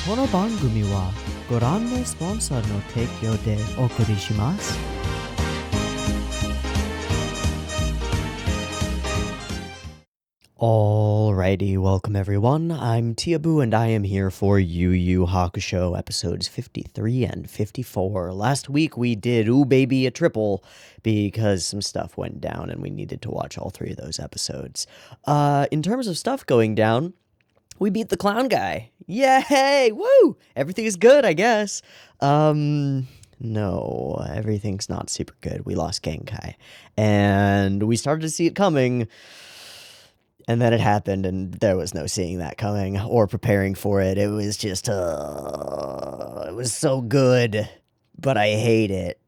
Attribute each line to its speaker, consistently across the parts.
Speaker 1: この番組はご覧のスポンサーの提供でお送りします。Alrighty, welcome everyone. I'm Teeaboo and I am here for Yu Hakusho episodes 53 and 54. Last week we did Ooh Baby a triple because some stuff went down and we needed to watch all three of those episodes. In terms of stuff going down, we beat the clown guy. Yay! Woo! Everything is good, I guess. No, everything's not super good. We lost Kyoukai. And we started to see it coming. And then it happened, and there was no seeing that coming or preparing for it. It was just, it was so good, but I hate it.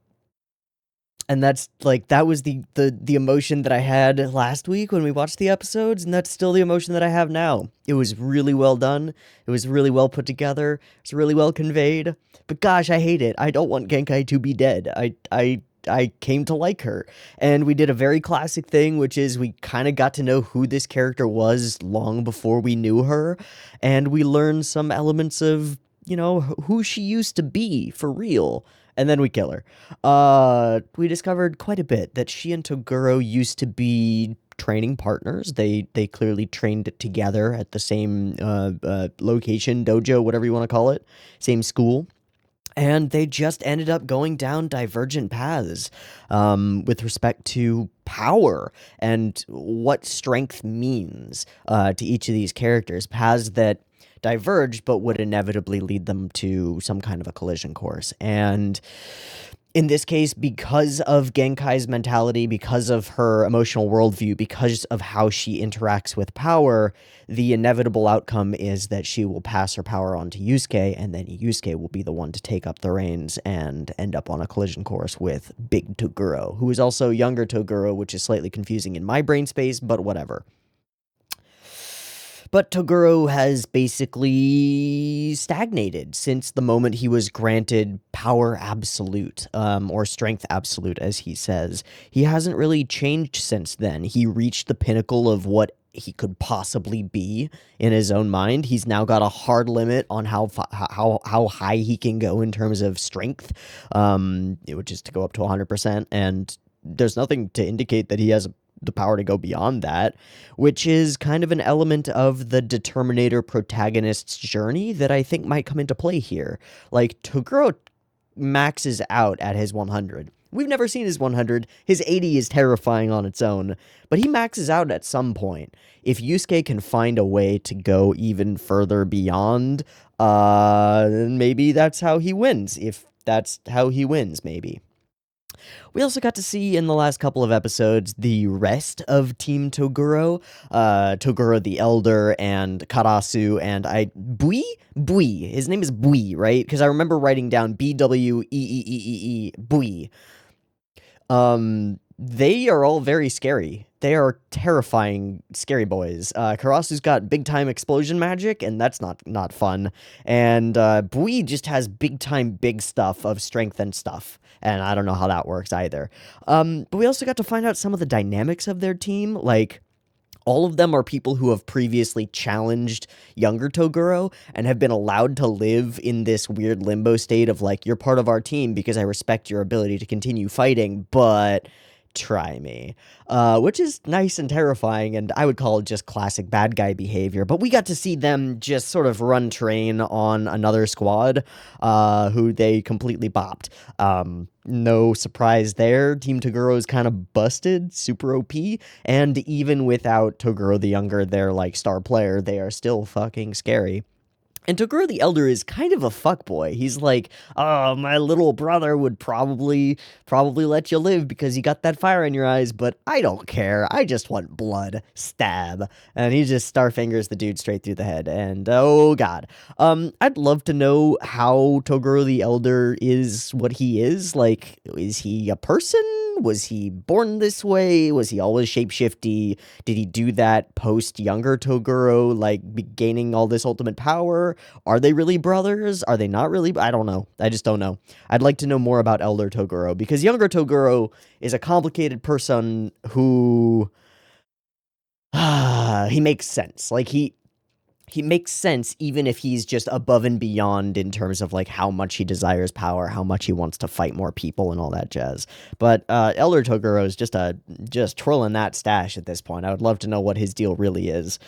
Speaker 1: And that's, like, that was the emotion that I had last week when we watched the episodes, and that's still the emotion that I have now. It was really well done. It was really well put together. It's really well conveyed. But gosh, I hate it. I don't want Genkai to be dead. I came to like her. And we did a very classic thing, which is we kind of got to know who this character was long before we knew her. And we learned some elements of, you know, who she used to be for real. And then we kill her. We discovered quite a bit that she and Toguro used to be training partners. They clearly trained together at the same location, dojo, whatever you want to call it, same school. And they just ended up going down divergent paths with respect to power and what strength means to each of these characters. Paths that diverged but would inevitably lead them to some kind of a collision course. And in this case, because of Genkai's mentality, because of her emotional worldview, because of how she interacts with power, the inevitable outcome is that she will pass her power on to Yusuke, and then Yusuke will be the one to take up the reins and end up on a collision course with Big Toguro, who is also younger Toguro, which is slightly confusing in my brain space, but whatever. But Toguro has basically stagnated since the moment he was granted power absolute, or strength absolute, as he says. He hasn't really changed since then. He reached the pinnacle of what he could possibly be in his own mind. He's now got a hard limit on how high he can go in terms of strength, which is to go up to 100%, and there's nothing to indicate that he has the power to go beyond that, which is kind of an element of the Determinator protagonist's journey that I think might come into play here. Like, Toguro maxes out at his 100. We've never seen his 100. His 80 is terrifying on its own, but he maxes out at some point. If Yusuke can find a way to go even further beyond, then maybe that's how he wins. If that's how he wins, maybe. We also got to see in the last couple of episodes the rest of Team Toguro, Toguro the Elder and Karasu and Bui. His name is Bui, right? Because I remember writing down Bweeee, Bui. They are all very scary. They are terrifying, scary boys. Karasu's got big-time explosion magic, and that's not fun. And Bui just has big-time big stuff of strength and stuff. And I don't know how that works either. But we also got to find out some of the dynamics of their team. Like, all of them are people who have previously challenged younger Toguro and have been allowed to live in this weird limbo state of, like, you're part of our team because I respect your ability to continue fighting, but try me, which is nice and terrifying, and I would call it just classic bad guy behavior. But we got to see them just sort of run train on another squad, who they completely bopped. No surprise there. Team Toguro is kind of busted, super OP, and even without Toguro the Younger, their, like, star player, they are still fucking scary. And Toguro the Elder is kind of a fuckboy. He's like, oh, my little brother would probably let you live because you got that fire in your eyes, but I don't care. I just want blood. Stab. And he just starfingers the dude straight through the head. And oh god. I'd love to know how Toguro the Elder is what he is. Like, is he a person? Was he born this way? Was he always shapeshifty? Did he do that post younger Toguro, like gaining all this ultimate power? Are they really brothers? Are they not really? I don't know. I just don't know. I'd like to know more about elder Toguro, because younger Toguro is a complicated person who he makes sense. Like, he makes sense even if he's just above and beyond in terms of like how much he desires power, how much he wants to fight more people and all that jazz. But Elder Toguro is just twirling that stash at this point. I would love to know what his deal really is.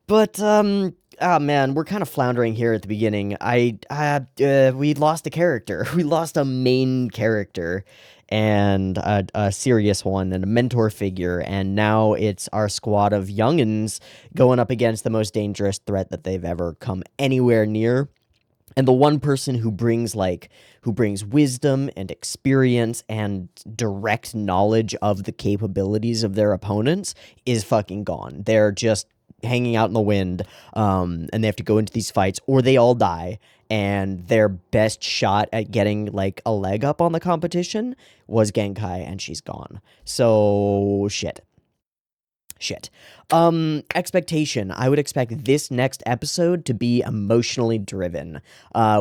Speaker 1: But oh man, we're kind of floundering here at the beginning. We lost a character. We lost a main character and a serious one and a mentor figure, and now it's our squad of youngins going up against the most dangerous threat that they've ever come anywhere near. And the one person who brings wisdom and experience and direct knowledge of the capabilities of their opponents is fucking gone. They're just hanging out in the wind, and they have to go into these fights or they all die. And their best shot at getting like a leg up on the competition was Genkai, and she's gone. So shit. Expectation. I would expect this next episode to be emotionally driven.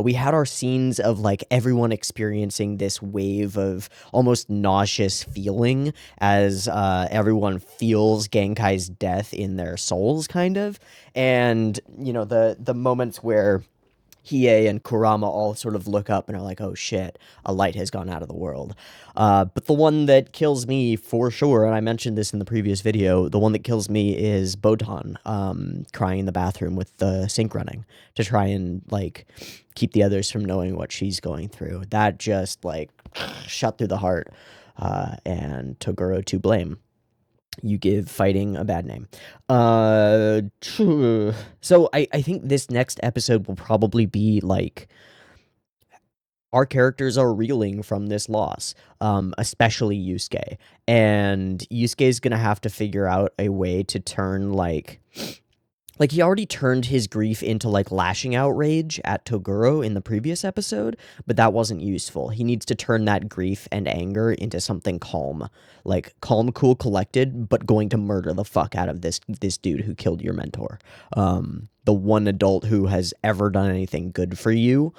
Speaker 1: We had our scenes of like everyone experiencing this wave of almost nauseous feeling as everyone feels Genkai's death in their souls, kind of. And, you know, the moments where Hiei and Kurama all sort of look up and are like, oh shit, a light has gone out of the world. But the one that kills me for sure, and I mentioned this in the previous video, the one that kills me is Botan crying in the bathroom with the sink running to try and like keep the others from knowing what she's going through. That just like shot through the heart, and Toguro to blame. You give fighting a bad name. So I think this next episode will probably be like our characters are reeling from this loss, especially Yusuke. And Yusuke is gonna have to figure out a way to turn like he already turned his grief into like lashing out rage at Toguro in the previous episode, but that wasn't useful. He needs to turn that grief and anger into something calm. Like calm, cool, collected, but going to murder the fuck out of this dude who killed your mentor. The one adult who has ever done anything good for you.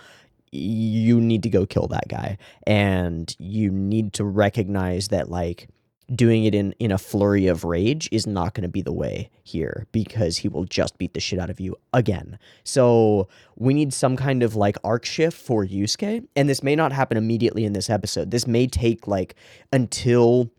Speaker 1: You need to go kill that guy. And you need to recognize that like doing it in a flurry of rage is not going to be the way here, because he will just beat the shit out of you again. So we need some kind of like arc shift for Yusuke, and this may not happen immediately in this episode. This may take like until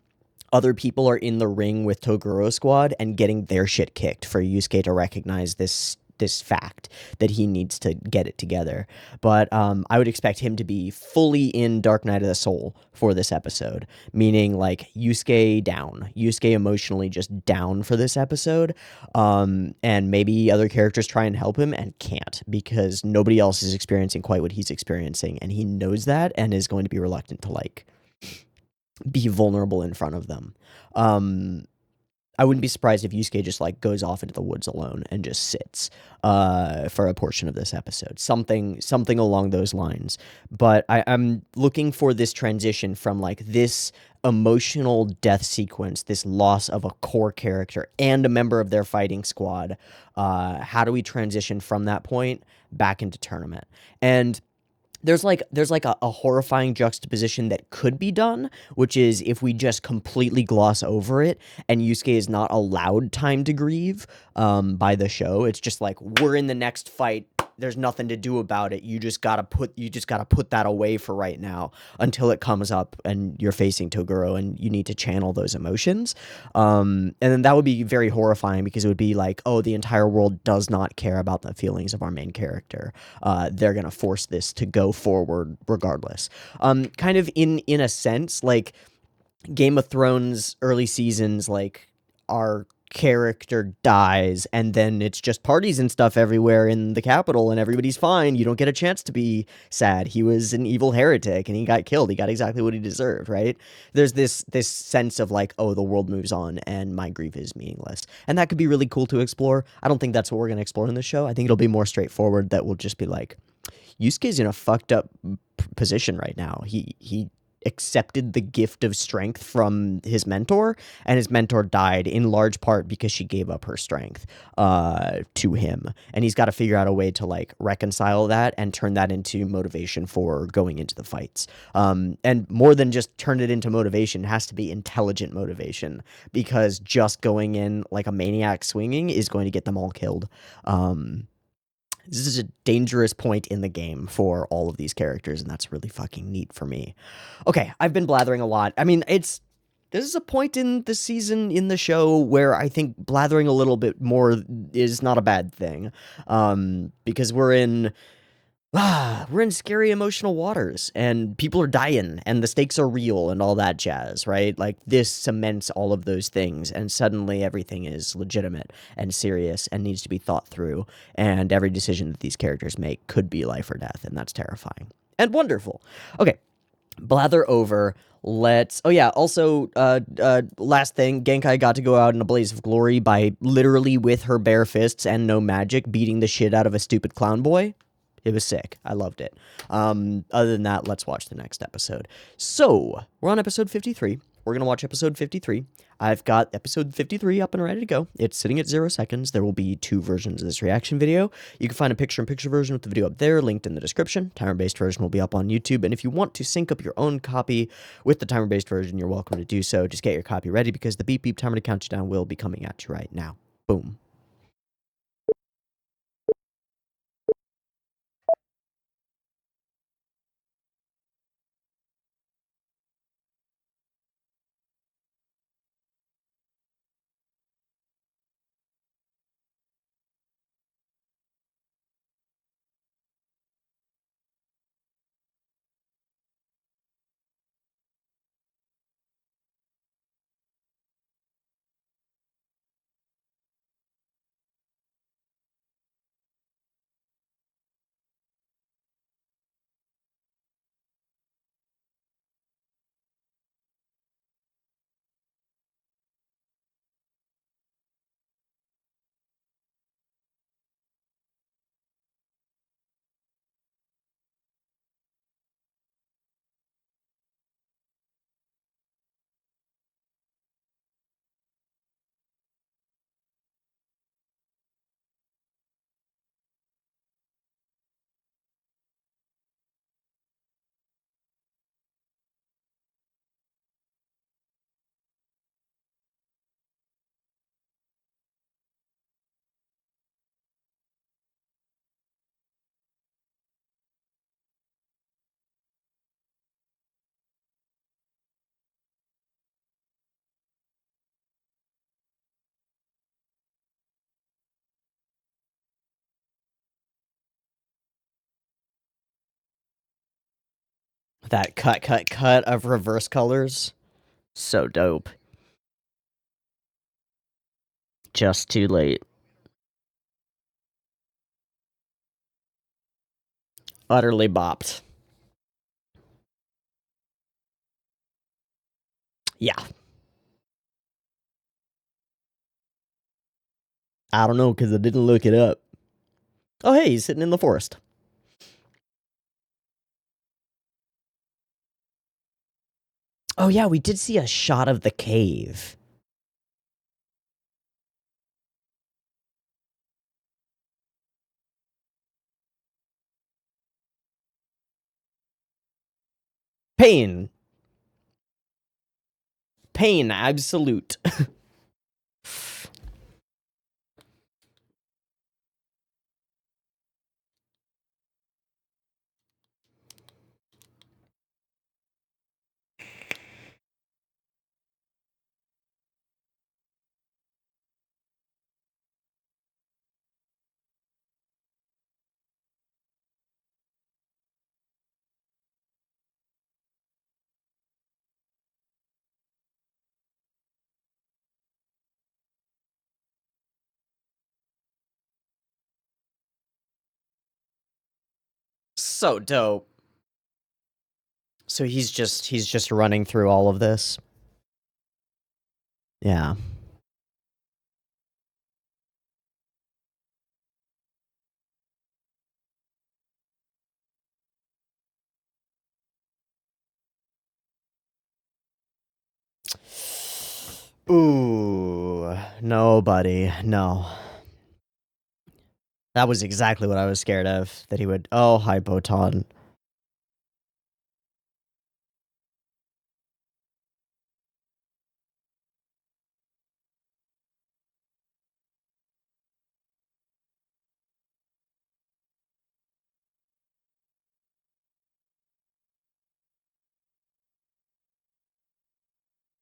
Speaker 1: other people are in the ring with Toguro squad and getting their shit kicked for Yusuke to recognize this fact that he needs to get it together. But I would expect him to be fully in Dark Night of the Soul for this episode, meaning like Yusuke emotionally just down for this episode, and maybe other characters try and help him and can't, because nobody else is experiencing quite what he's experiencing, and he knows that and is going to be reluctant to like be vulnerable in front of them. I wouldn't be surprised if Yusuke just like goes off into the woods alone and just sits for a portion of this episode. Something along those lines. But I'm looking for this transition from like this emotional death sequence, this loss of a core character and a member of their fighting squad. How do we transition from that point back into tournament? And there's a horrifying juxtaposition that could be done, which is if we just completely gloss over it and Yusuke is not allowed time to grieve by the show. It's just like, we're in the next fight. There's nothing to do about it. You just gotta put that away for right now until it comes up and you're facing Toguro and you need to channel those emotions. And then that would be very horrifying, because it would be like, oh, the entire world does not care about the feelings of our main character. They're gonna force this to go forward regardless. Kind of in a sense, like Game of Thrones early seasons, like our character dies and then it's just parties and stuff everywhere in the capital and everybody's fine. You don't get a chance to be sad. He was an evil heretic and he got killed. He got exactly what he deserved, right? There's this sense of like, oh, the world moves on and my grief is meaningless. And that could be really cool to explore. I don't think that's what we're going to explore in the show. I think it'll be more straightforward, that will just be like, Yusuke's in a fucked up position right now. He accepted the gift of strength from his mentor, and his mentor died in large part because she gave up her strength to him, and he's got to figure out a way to like reconcile that and turn that into motivation for going into the fights, and more than just turn it into motivation, it has to be intelligent motivation, because just going in like a maniac swinging is going to get them all killed. This is a dangerous point in the game for all of these characters, and that's really fucking neat for me. Okay, I've been blathering a lot. I mean, this is a point in the season, in the show, where I think blathering a little bit more is not a bad thing. Because we're in scary emotional waters, and people are dying, and the stakes are real, and all that jazz, right? Like, this cements all of those things, and suddenly everything is legitimate and serious and needs to be thought through, and every decision that these characters make could be life or death, and that's terrifying. And wonderful. Okay, blather over. Also, last thing, Genkai got to go out in a blaze of glory by literally with her bare fists and no magic beating the shit out of a stupid clown boy. It was sick. I loved it. Other than that, let's watch the next episode. So, we're on episode 53. We're going to watch episode 53. I've got episode 53 up and ready to go. It's sitting at 0 seconds. There will be 2 versions of this reaction video. You can find a picture-in-picture version with the video up there, linked in the description. Timer-based version will be up on YouTube. And if you want to sync up your own copy with the timer-based version, you're welcome to do so. Just get your copy ready because the beep beep timer to count you down will be coming at you right now. Boom. That cut of reverse colors. So dope. Just too late. Utterly bopped. Yeah. I don't know, because I didn't look it up. Oh, hey, he's sitting in the forest. Oh, yeah, we did see a shot of the cave. Pain. Pain absolute. So dope. So he's just running through all of this. Yeah. Ooh, no, buddy, no. That was exactly what I was scared of. That he would. Oh, hi, Botan.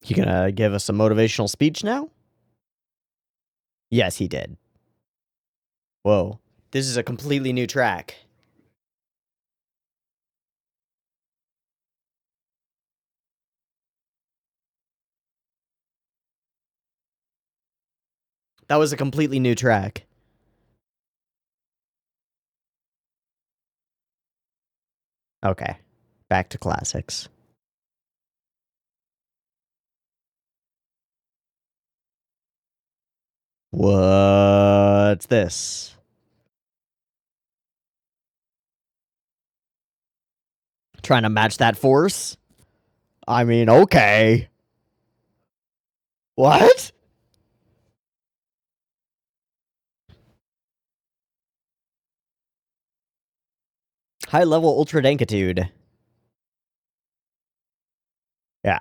Speaker 1: You gonna give us a motivational speech now? Yes, he did. Whoa. This is a completely new track. That was a completely new track. Okay. Back to classics. What's this? Trying to match that force? I mean, okay. What? High level ultra dankitude. Yeah.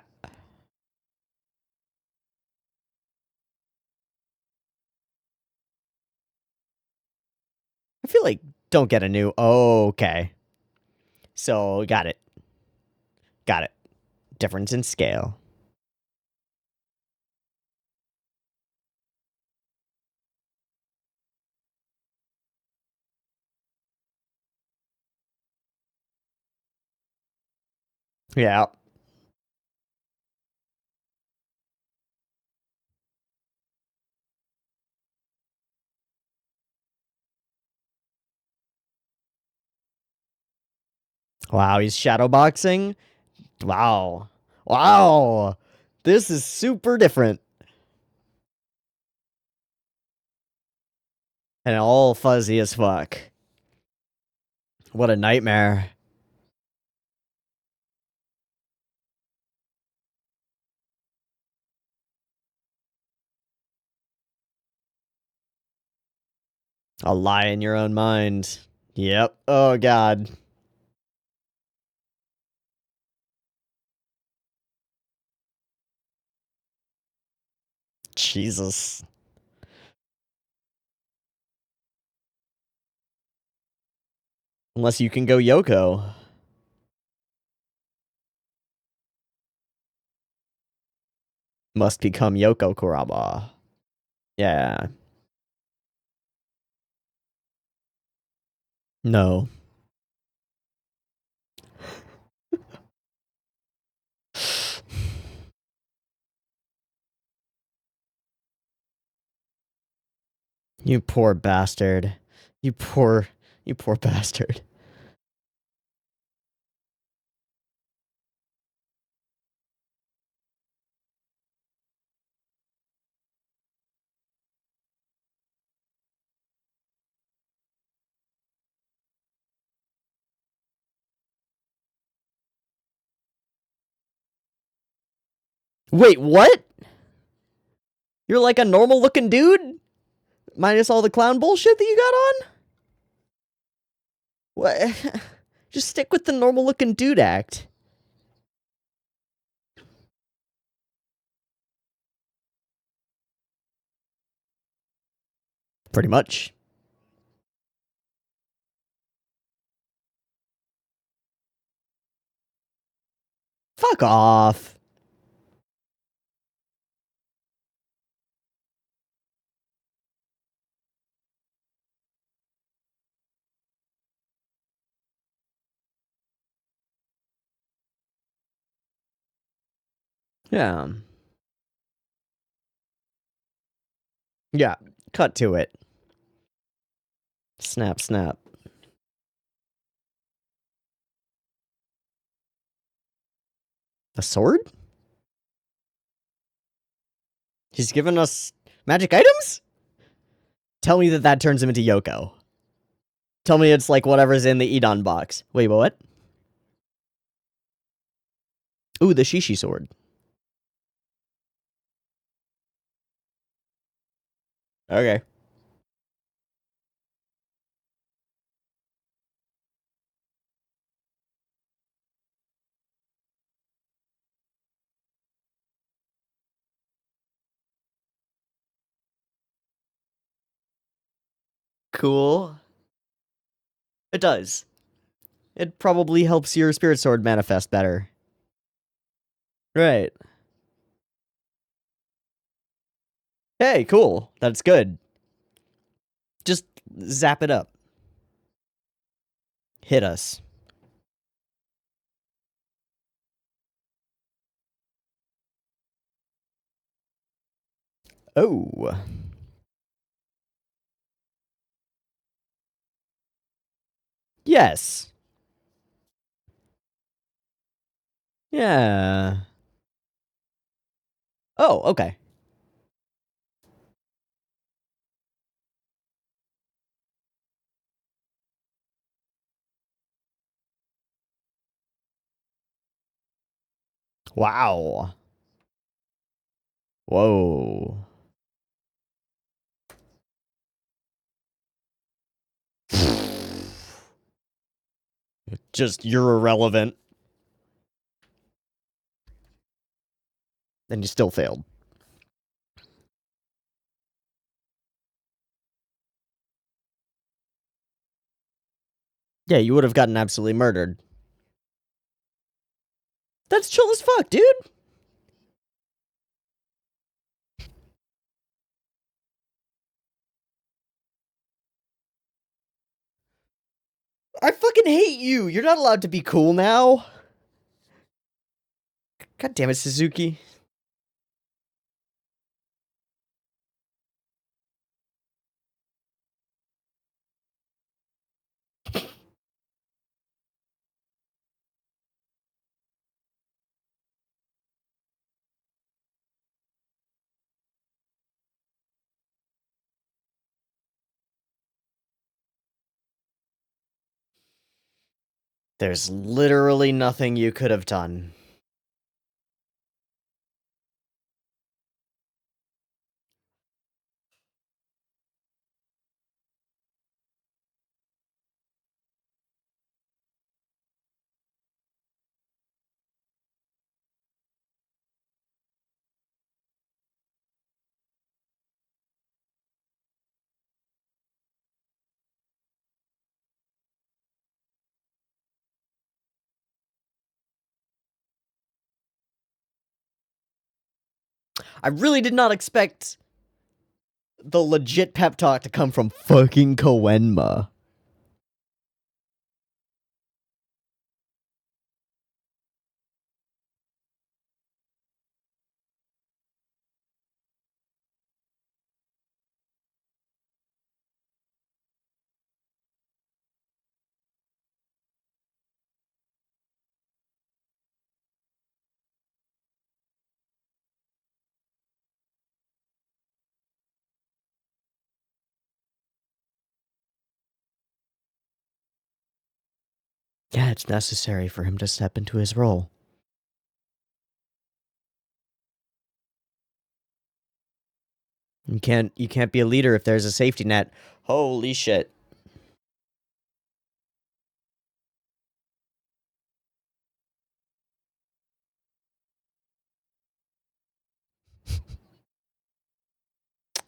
Speaker 1: I feel like don't get a new. Oh, okay. So got it. Got it. Difference in scale. Yeah. Wow, he's shadowboxing. Wow. Wow. This is super different. And all fuzzy as fuck. What a nightmare. A lie in your own mind. Yep. Oh, God. Jesus. Unless you can go Yoko. Must become Yoko Kuraba. Yeah. No. You poor bastard. You poor bastard. Wait, what? You're like a normal looking dude? Minus all the clown bullshit that you got on? What? Just stick with the normal looking dude act. Pretty much. Fuck off. Yeah. Yeah. Cut to it. Snap, snap. A sword? He's given us magic items? Tell me that that turns him into Yoko. Tell me it's like whatever's in the Edon box. Wait, what? Ooh, the Shishi sword. Okay. Cool. It does. It probably helps your spirit sword manifest better. Right. Hey, cool. That's good. Just zap it up. Hit us. Oh. Yes. Yeah. Oh, okay. Wow. Whoa. Just, you're irrelevant. And you still failed. Yeah, you would have gotten absolutely murdered. That's chill as fuck, dude. I fucking hate you. You're not allowed to be cool now. God damn it, Suzuki. There's literally nothing you could have done. I really did not expect the legit pep talk to come from fucking Koenma. Yeah, it's necessary for him to step into his role. You can't be a leader if there's a safety net. Holy shit.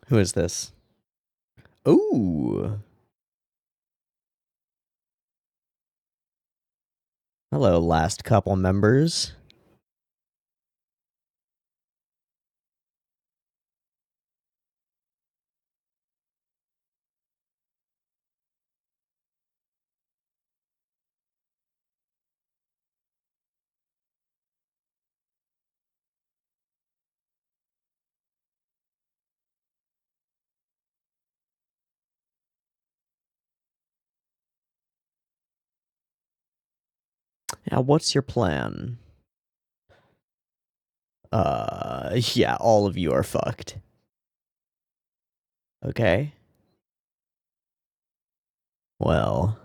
Speaker 1: Who is this? Ooh. Hello, last couple members. Now, what's your plan? Yeah, all of you are fucked. Okay. Well,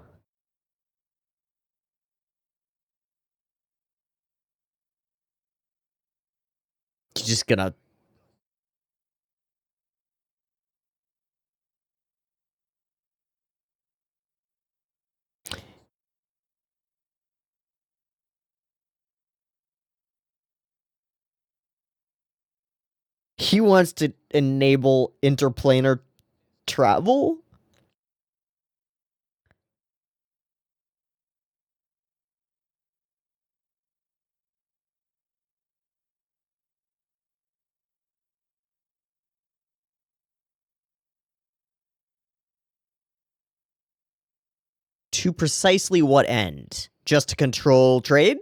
Speaker 1: you're just gonna. He wants to enable interplanar travel? To precisely what end? Just to control trade?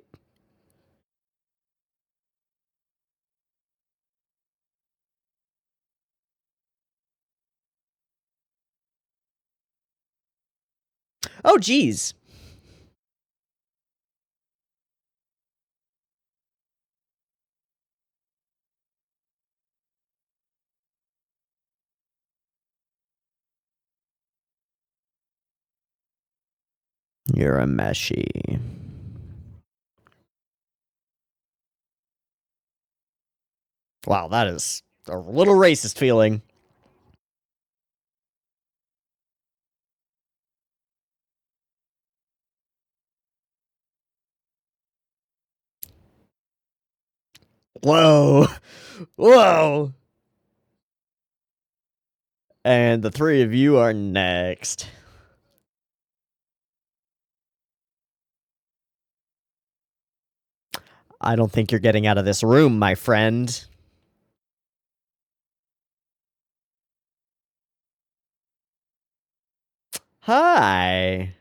Speaker 1: Oh, geez. You're a meshy. Wow, that is a little racist feeling. Whoa. Whoa. And the three of you are next. I don't think you're getting out of this room, my friend. Hi.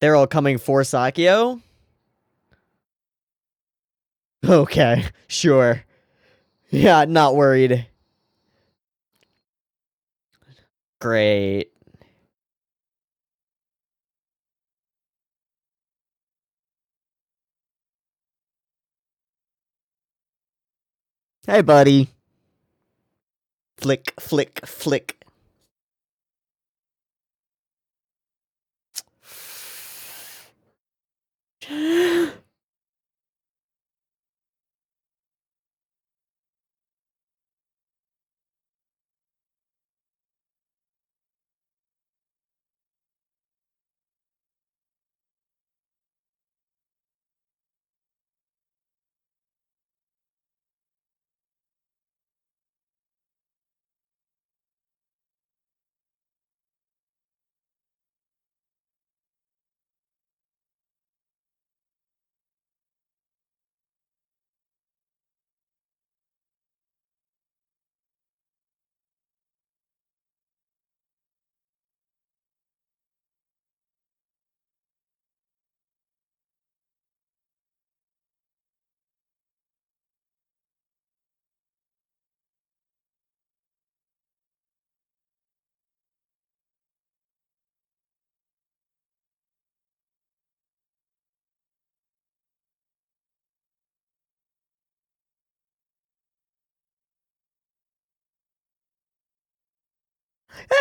Speaker 1: They're all coming for Sakio? Okay, sure. Yeah, not worried. Great. Hey, buddy. Flick, flick, flick.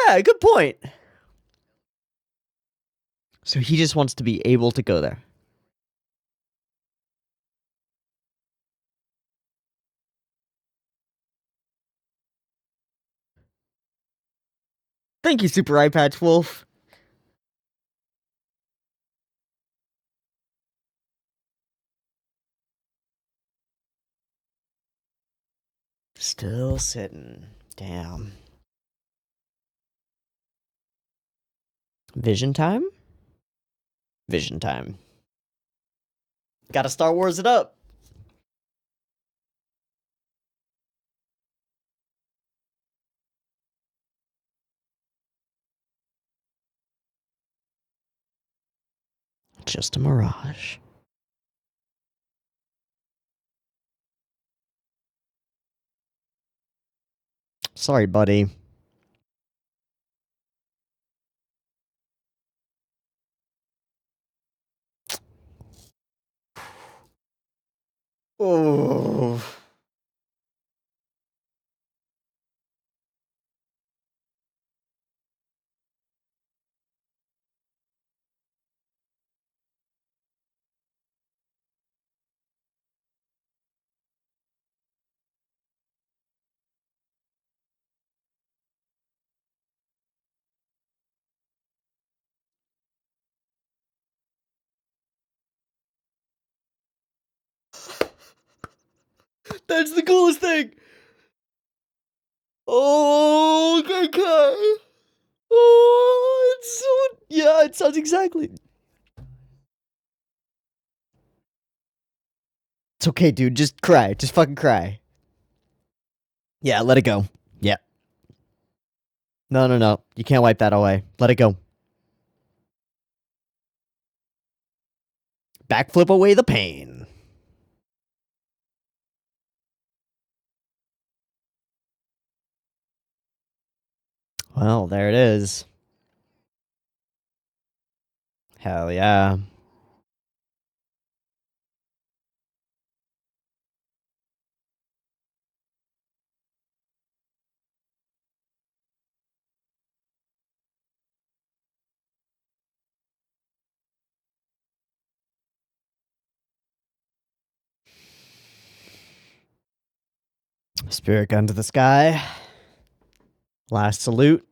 Speaker 1: Yeah, good point. So he just wants to be able to go there. Thank you, Super Eye Patch Wolf. Still sitting. Damn. Vision time? Vision time. Gotta Star Wars it up. Just a mirage. Sorry, buddy. Oh. That's the coolest thing. Oh, Kyoukai. Oh, it's so... Yeah, it sounds exactly... It's okay, dude. Just cry. Just fucking cry. Yeah, let it go. Yeah. No, no, no. You can't wipe that away. Let it go. Backflip away the pain. Well, there it is. Hell yeah. Spirit gun to the sky. Last salute.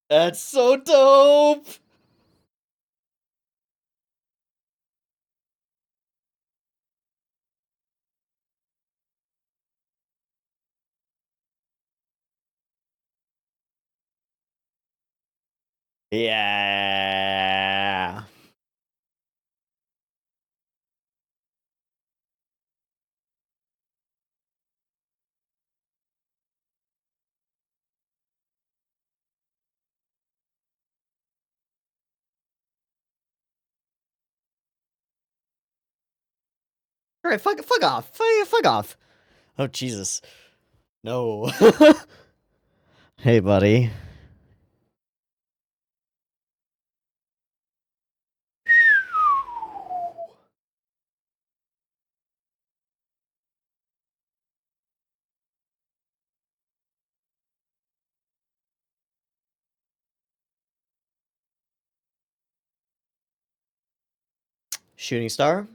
Speaker 1: That's so dope. Yeah. All right, fuck off. Fuck off. Oh, Jesus. No. Hey, buddy. Shooting star?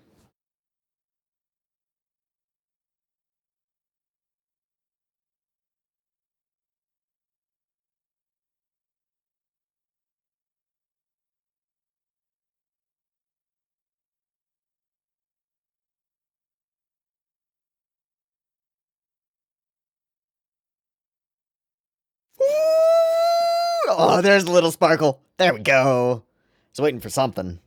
Speaker 1: Oh, there's a little sparkle. There we go. I was waiting for something.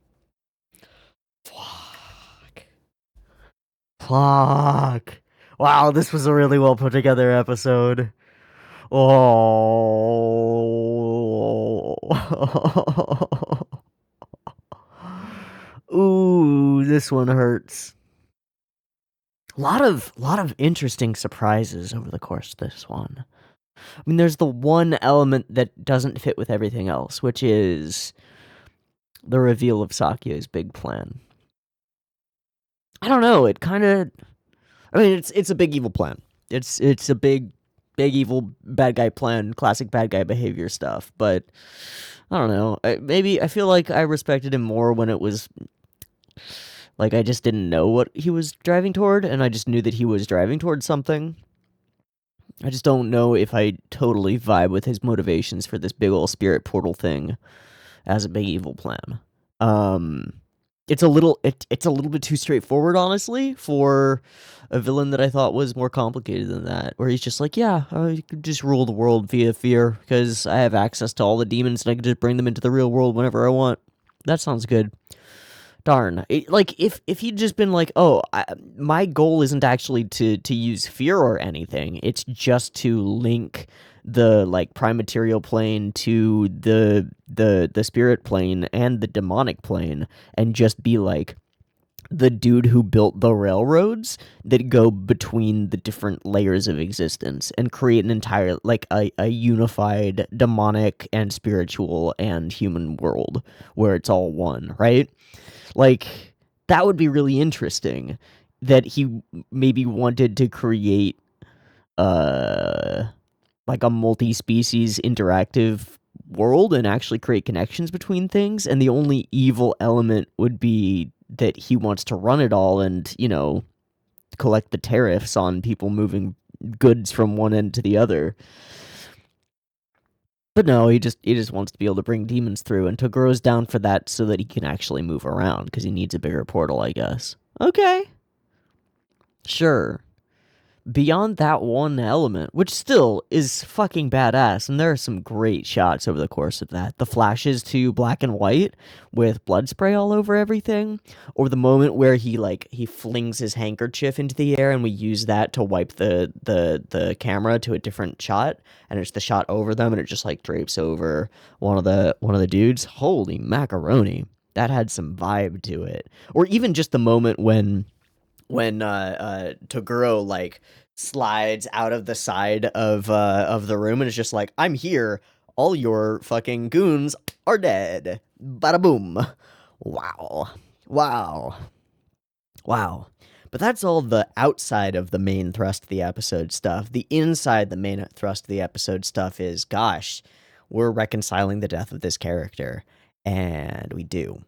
Speaker 1: Fuck. Fuck. Wow, this was a really well put together episode. Oh. Ooh, this one hurts. A lot of interesting surprises over the course of this one. I mean, there's the one element that doesn't fit with everything else, which is the reveal of Sakya's big plan. I don't know. It kind of. I mean, it's a big evil plan. It's a big evil bad guy plan, classic bad guy behavior stuff. But I don't know. Maybe I feel like I respected him more when it was like I just didn't know what he was driving toward, and I just knew that he was driving towards something. I just don't know if I totally vibe with his motivations for this big ol' spirit portal thing as a big evil plan. Um, it's a little bit too straightforward, honestly, for a villain that I thought was more complicated than that. Where he's just like, yeah, you could just rule the world via fear because I have access to all the demons and I can just bring them into the real world whenever I want. That sounds good. Darn. Like, if he'd just been like, oh, my goal isn't actually to use fear or anything. It's just to link the, like, prime material plane to the spirit plane and the demonic plane and just be, like, the dude who built the railroads that go between the different layers of existence and create an entire, like, a unified demonic and spiritual and human world where it's all one, right? Like, that would be really interesting that he maybe wanted to create uh like a multi-species interactive world and actually create connections between things, and the only evil element would be that he wants to run it all and, collect the tariffs on people moving goods from one end to the other. But no, he just wants to be able to bring demons through, and Togoro's down for that so that he can actually move around, because he needs a bigger portal, I guess. Okay. Sure. Beyond that one element, which still is fucking badass, and there are some great shots over the course of that. The flashes to black and white with blood spray all over everything, or the moment where he flings his handkerchief into the air and we use that to wipe the camera to a different shot, and it's the shot over them and it just like drapes over one of the dudes. Holy macaroni. That had some vibe to it. Or even just the moment when Toguro like slides out of the side of the room and is just like, I'm here, all your fucking goons are dead. Bada boom. Wow. Wow. Wow. But that's all the outside of the main thrust of the episode stuff. The inside the main thrust of the episode stuff is, gosh, we're reconciling the death of this character. And we do.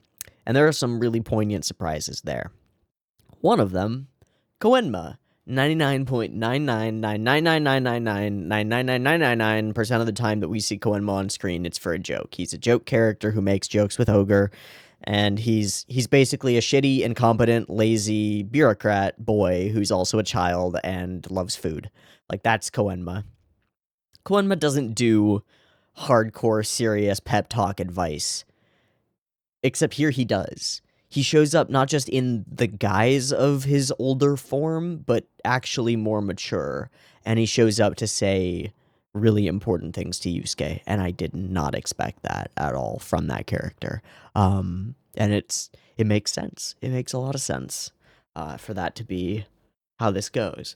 Speaker 1: And there are some really poignant surprises there. One of them, Koenma. 99.99999999999% of the time that we see Koenma on screen, it's for a joke. He's a joke character who makes jokes with Ogre, and he's basically a shitty, incompetent, lazy bureaucrat boy who's also a child and loves food. Like, that's Koenma. Koenma doesn't do hardcore, serious pep talk advice. Except here he does. He shows up not just in the guise of his older form, but actually more mature. And he shows up to say really important things to Yusuke. And I did not expect that at all from that character. And it makes sense. It makes a lot of sense for that to be how this goes.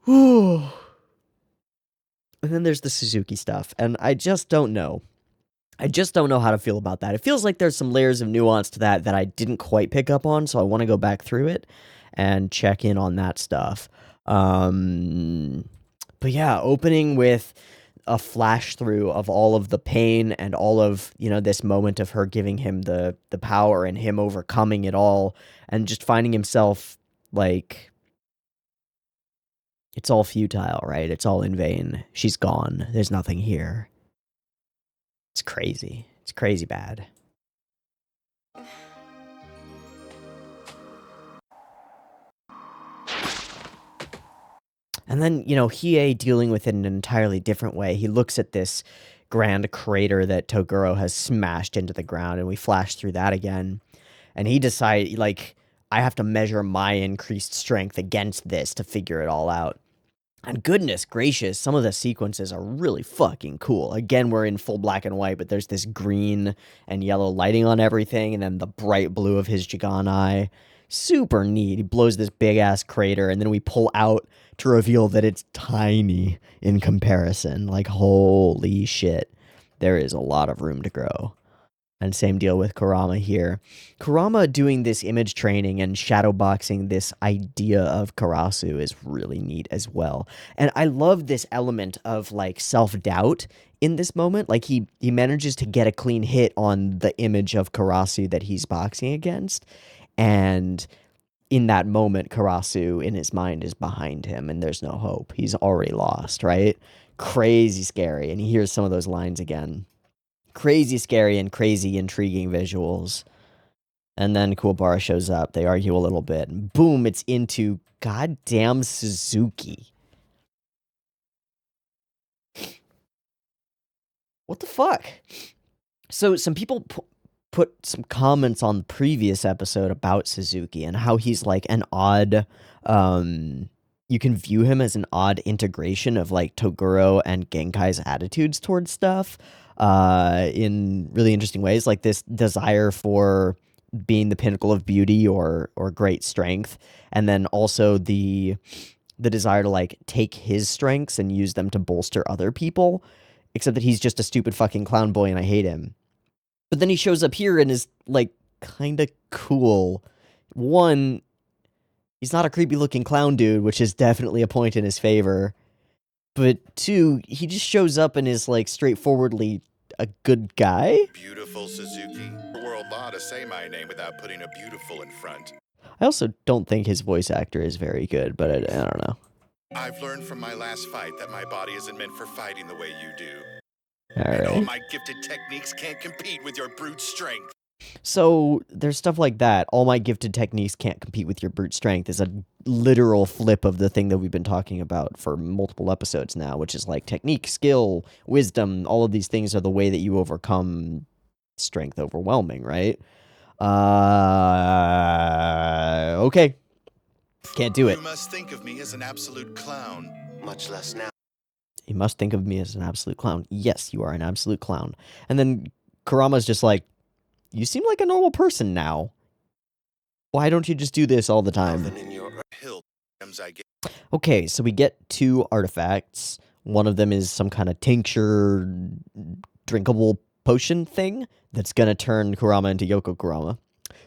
Speaker 1: Whew. And then there's the Suzuki stuff. And I just don't know. I just don't know how to feel about that. It feels like there's some layers of nuance to that I didn't quite pick up on, so I want to go back through it and check in on that stuff. But yeah, opening with a flash through of all of the pain and all of, this moment of her giving him the power and him overcoming it all and just finding himself like, it's all futile, right? It's all in vain. She's gone. There's nothing here. It's crazy. It's crazy bad. And then, Hiei dealing with it in an entirely different way. He looks at this grand crater that Toguro has smashed into the ground, and we flash through that again. And he decides, I have to measure my increased strength against this to figure it all out. And goodness gracious, some of the sequences are really fucking cool. Again, we're in full black and white, but there's this green and yellow lighting on everything, and then the bright blue of his Jigan. Super neat. He blows this big-ass crater, and then we pull out to reveal that it's tiny in comparison. Like, holy shit. There is a lot of room to grow. And same deal with Kurama here. Kurama doing this image training and shadowboxing this idea of Karasu is really neat as well. And I love this element of self-doubt in this moment. Like he manages to get a clean hit on the image of Karasu that he's boxing against. And in that moment, Karasu in his mind is behind him and there's no hope. He's already lost, right? Crazy scary. And he hears some of those lines again. Crazy scary and crazy intriguing visuals. And then Kuwabara shows up. They argue a little bit. And boom, it's into goddamn Suzuki. What the fuck? So some people put some comments on the previous episode about Suzuki and how he's like an odd... you can view him as an odd integration of Toguro and Genkai's attitudes towards stuff. In really interesting ways, like this desire for being the pinnacle of beauty or great strength, and then also the desire to take his strengths and use them to bolster other people, except that he's just a stupid fucking clown boy and I hate him. But then he shows up here and is kind of cool. One, he's not a creepy looking clown dude, which is definitely a point in his favor. But two, he just shows up and is straightforwardly a good guy.
Speaker 2: Beautiful Suzuki. World law to say my name without putting a beautiful in front.
Speaker 1: I also don't think his voice actor is very good, but I don't know.
Speaker 2: I've learned from my last fight that my body isn't meant for fighting the way you do. And all
Speaker 1: Alright.
Speaker 2: my gifted techniques can't compete with your brute strength.
Speaker 1: So there's stuff like that. All my gifted techniques can't compete with your brute strength is a literal flip of the thing that we've been talking about for multiple episodes now, which is like technique, skill, wisdom. All of these things are the way that you overcome strength overwhelming, right? Okay. Can't do it.
Speaker 2: You must think of me as an absolute clown.
Speaker 3: Much less now.
Speaker 1: You must think of me as an absolute clown. Yes, you are an absolute clown. And then Kurama's just like, you seem like a normal person now. Why don't you just do this all the time?
Speaker 3: Nothing in your
Speaker 2: Hill items I get.
Speaker 1: Okay, so we get 2 artifacts. One of them is some kind of tincture, drinkable potion thing that's gonna turn Kurama into Yoko Kurama.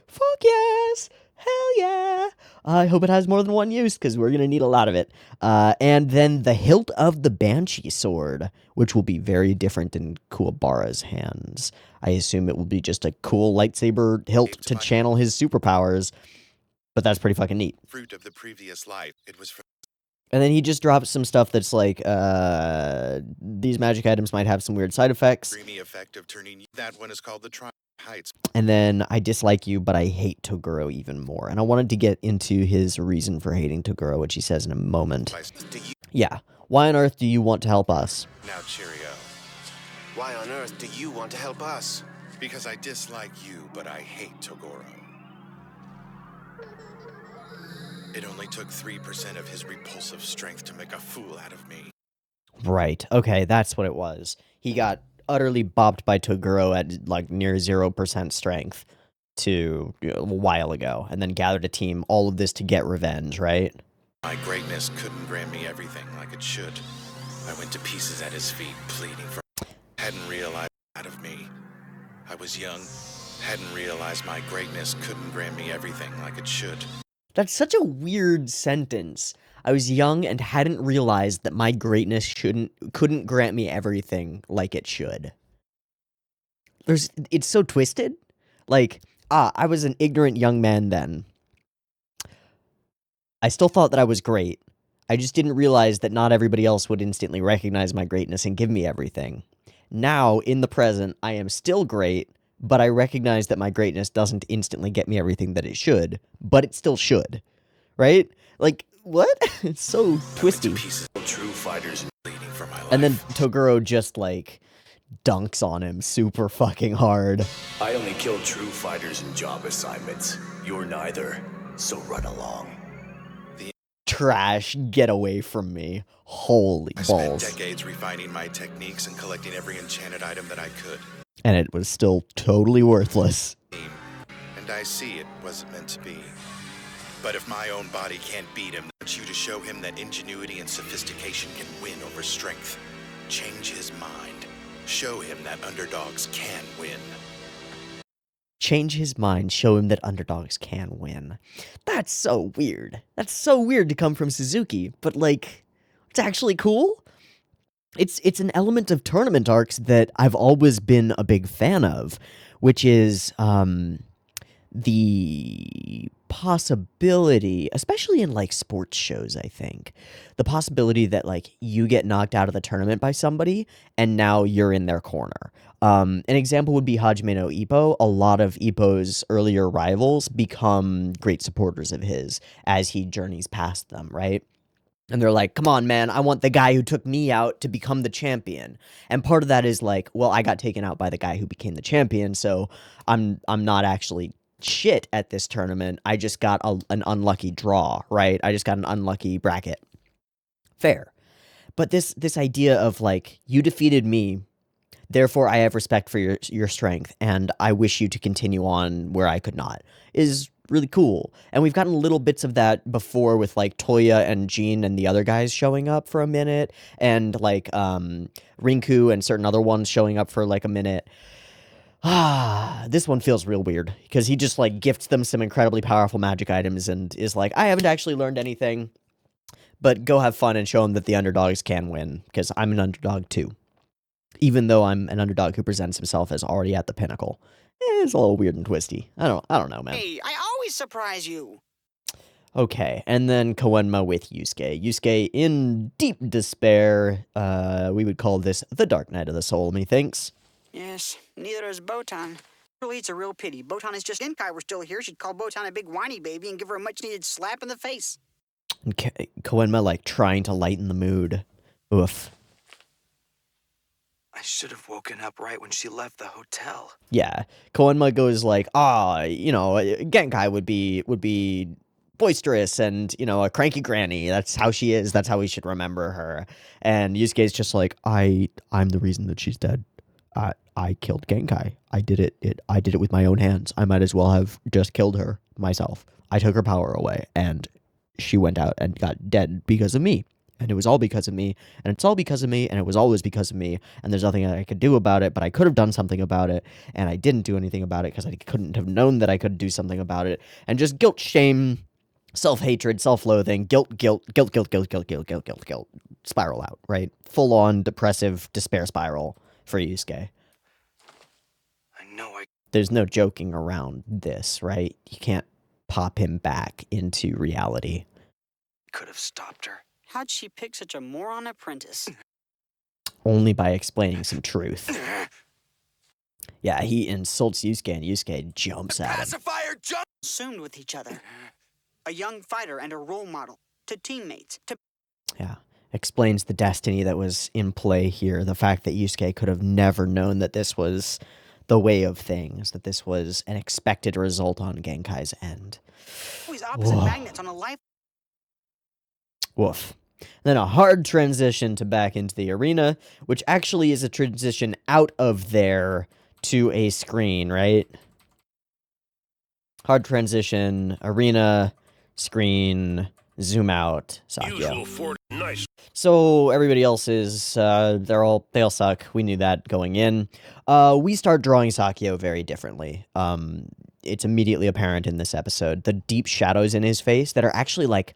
Speaker 1: Fuck yes! Hell yeah! I hope it has more than one use, because we're gonna need a lot of it. And then the hilt of the Banshee sword, which will be very different in Kuwabara's hands. I assume it will be just a cool lightsaber hilt to channel his superpowers, but that's pretty fucking neat.
Speaker 2: Fruit of the previous life. It was from
Speaker 1: And then he just drops some stuff that's like, these magic items might have some weird side effects.
Speaker 2: dreamy effect of turning. That one is called the Triumph Heights.
Speaker 1: And then I dislike you, but I hate Toguro even more. And I wanted to get into his reason for hating Toguro, which he says in a moment.
Speaker 2: Do you
Speaker 1: Yeah. Why on earth do you want to help us?
Speaker 2: now, cheerio?
Speaker 3: Why on earth do you want to help us?
Speaker 2: Because I dislike you, but I hate Toguro. It only took 3% of his repulsive strength to make a fool out of me.
Speaker 1: Right. Okay, that's what it was. He got utterly bopped by Toguro at like near 0% strength a while ago, and then gathered a team, all of this to get revenge, right?
Speaker 2: My greatness couldn't grant me everything like it should. I went to pieces at his feet, pleading for. Hadn't realized out of me. I was young, hadn't realized my greatness couldn't grant me everything like it should.
Speaker 1: That's such a weird sentence. I was young and hadn't realized that my greatness couldn't grant me everything like it should. It's so twisted. Like, I was an ignorant young man then. I still thought that I was great. I just didn't realize that not everybody else would instantly recognize my greatness and give me everything. Now, in the present, I am still great, but I recognize that my greatness doesn't instantly get me everything that it should, but it still should. Right? Like, what? It's so twisty.
Speaker 2: Pieces of true fighters and bleeding for my life.
Speaker 1: And then Toguro just, like, dunks on him super fucking hard.
Speaker 4: I only kill true fighters in job assignments. You're neither, so run along.
Speaker 1: Trash, get away from me. Holy
Speaker 2: I spent
Speaker 1: balls.
Speaker 2: decades refining my techniques and collecting every enchanted item that I could.
Speaker 1: And it was still totally worthless.
Speaker 2: And I see it wasn't meant to be. But if my own body can't beat him, I want you to show him that ingenuity and sophistication can win over strength. Change his mind. Show him that underdogs can win.
Speaker 1: Change his mind, show him that underdogs can win. That's so weird. That's so weird to come from Suzuki, but like, it's actually cool. It's an element of tournament arcs that I've always been a big fan of, which is the possibility, especially in like sports shows, I think, the possibility that like you get knocked out of the tournament by somebody and now you're in their corner. An example would be Hajime no Ippo. A lot of Ippo's earlier rivals become great supporters of his as he journeys past them, right? And they're like, come on, man, I want the guy who took me out to become the champion. And part of that is like, well, I got taken out by the guy who became the champion, so I'm not actually shit at this tournament. I just got an unlucky draw, right? I just got an unlucky bracket. Fair. But this idea of like, you defeated me, therefore I have respect for your strength, and I wish you to continue on where I could not, is really cool. And we've gotten little bits of that before with like Toya and Jean and the other guys showing up for a minute, and like Rinku and certain other ones showing up for like a minute. This one feels real weird because he just like gifts them some incredibly powerful magic items and is like, I haven't actually learned anything, but go have fun and show them that the underdogs can win, because I'm an underdog too. Even though I'm an underdog who presents himself as already at the pinnacle. It's a little weird and twisty. I don't know, man.
Speaker 5: Hey, I always surprise you.
Speaker 1: Okay, and then Koenma with Yusuke. Yusuke in deep despair. We would call this the Dark Night of the Soul, methinks.
Speaker 5: Yes, neither is Botan. Really, it's a real pity. Botan is just Genkai were still here. She'd call Botan a big whiny baby and give her a much-needed slap in the face.
Speaker 1: Koenma, like, trying to lighten the mood. Oof.
Speaker 6: I should have woken up right when she left the hotel.
Speaker 1: Yeah, Koenma goes like, Genkai would be boisterous and, a cranky granny. That's how she is. That's how we should remember her. And Yusuke's just like, I'm the reason that she's dead. I killed Genkai. I did it with my own hands. I might as well have just killed her myself. I took her power away, and she went out and got dead because of me. And it was all because of me, and it's all because of me, and it was always because of me, and there's nothing that I could do about it, but I could have done something about it, and I didn't do anything about it because I couldn't have known that I could do something about it, and just guilt, shame, self-hatred, self-loathing, guilt, spiral out, right? Full-on depressive despair spiral for Yusuke. There's no joking around this, right? You can't pop him back into reality.
Speaker 6: Could have stopped her.
Speaker 5: How'd she pick such a moron apprentice?
Speaker 1: Only by explaining some truth. Yeah, he insults Yusuke, and Yusuke jumps at him.
Speaker 6: Pacifier jump!
Speaker 5: Consumed with each other. A young fighter and a role model. To teammates.
Speaker 1: Yeah, explains the destiny that was in play here. The fact that Yusuke could have never known that this was the way of things, that this was an expected result on Genkai's end.
Speaker 5: Always opposite magnets on a life.
Speaker 1: Woof. Then a hard transition to back into the arena, which actually is a transition out of there to a screen, right? Hard transition, arena, screen, zoom out, Sakyo.
Speaker 4: Nice.
Speaker 1: So everybody else is, they all suck. We knew that going in. We start drawing Sakyo very differently. It's immediately apparent in this episode. The deep shadows in his face that are actually like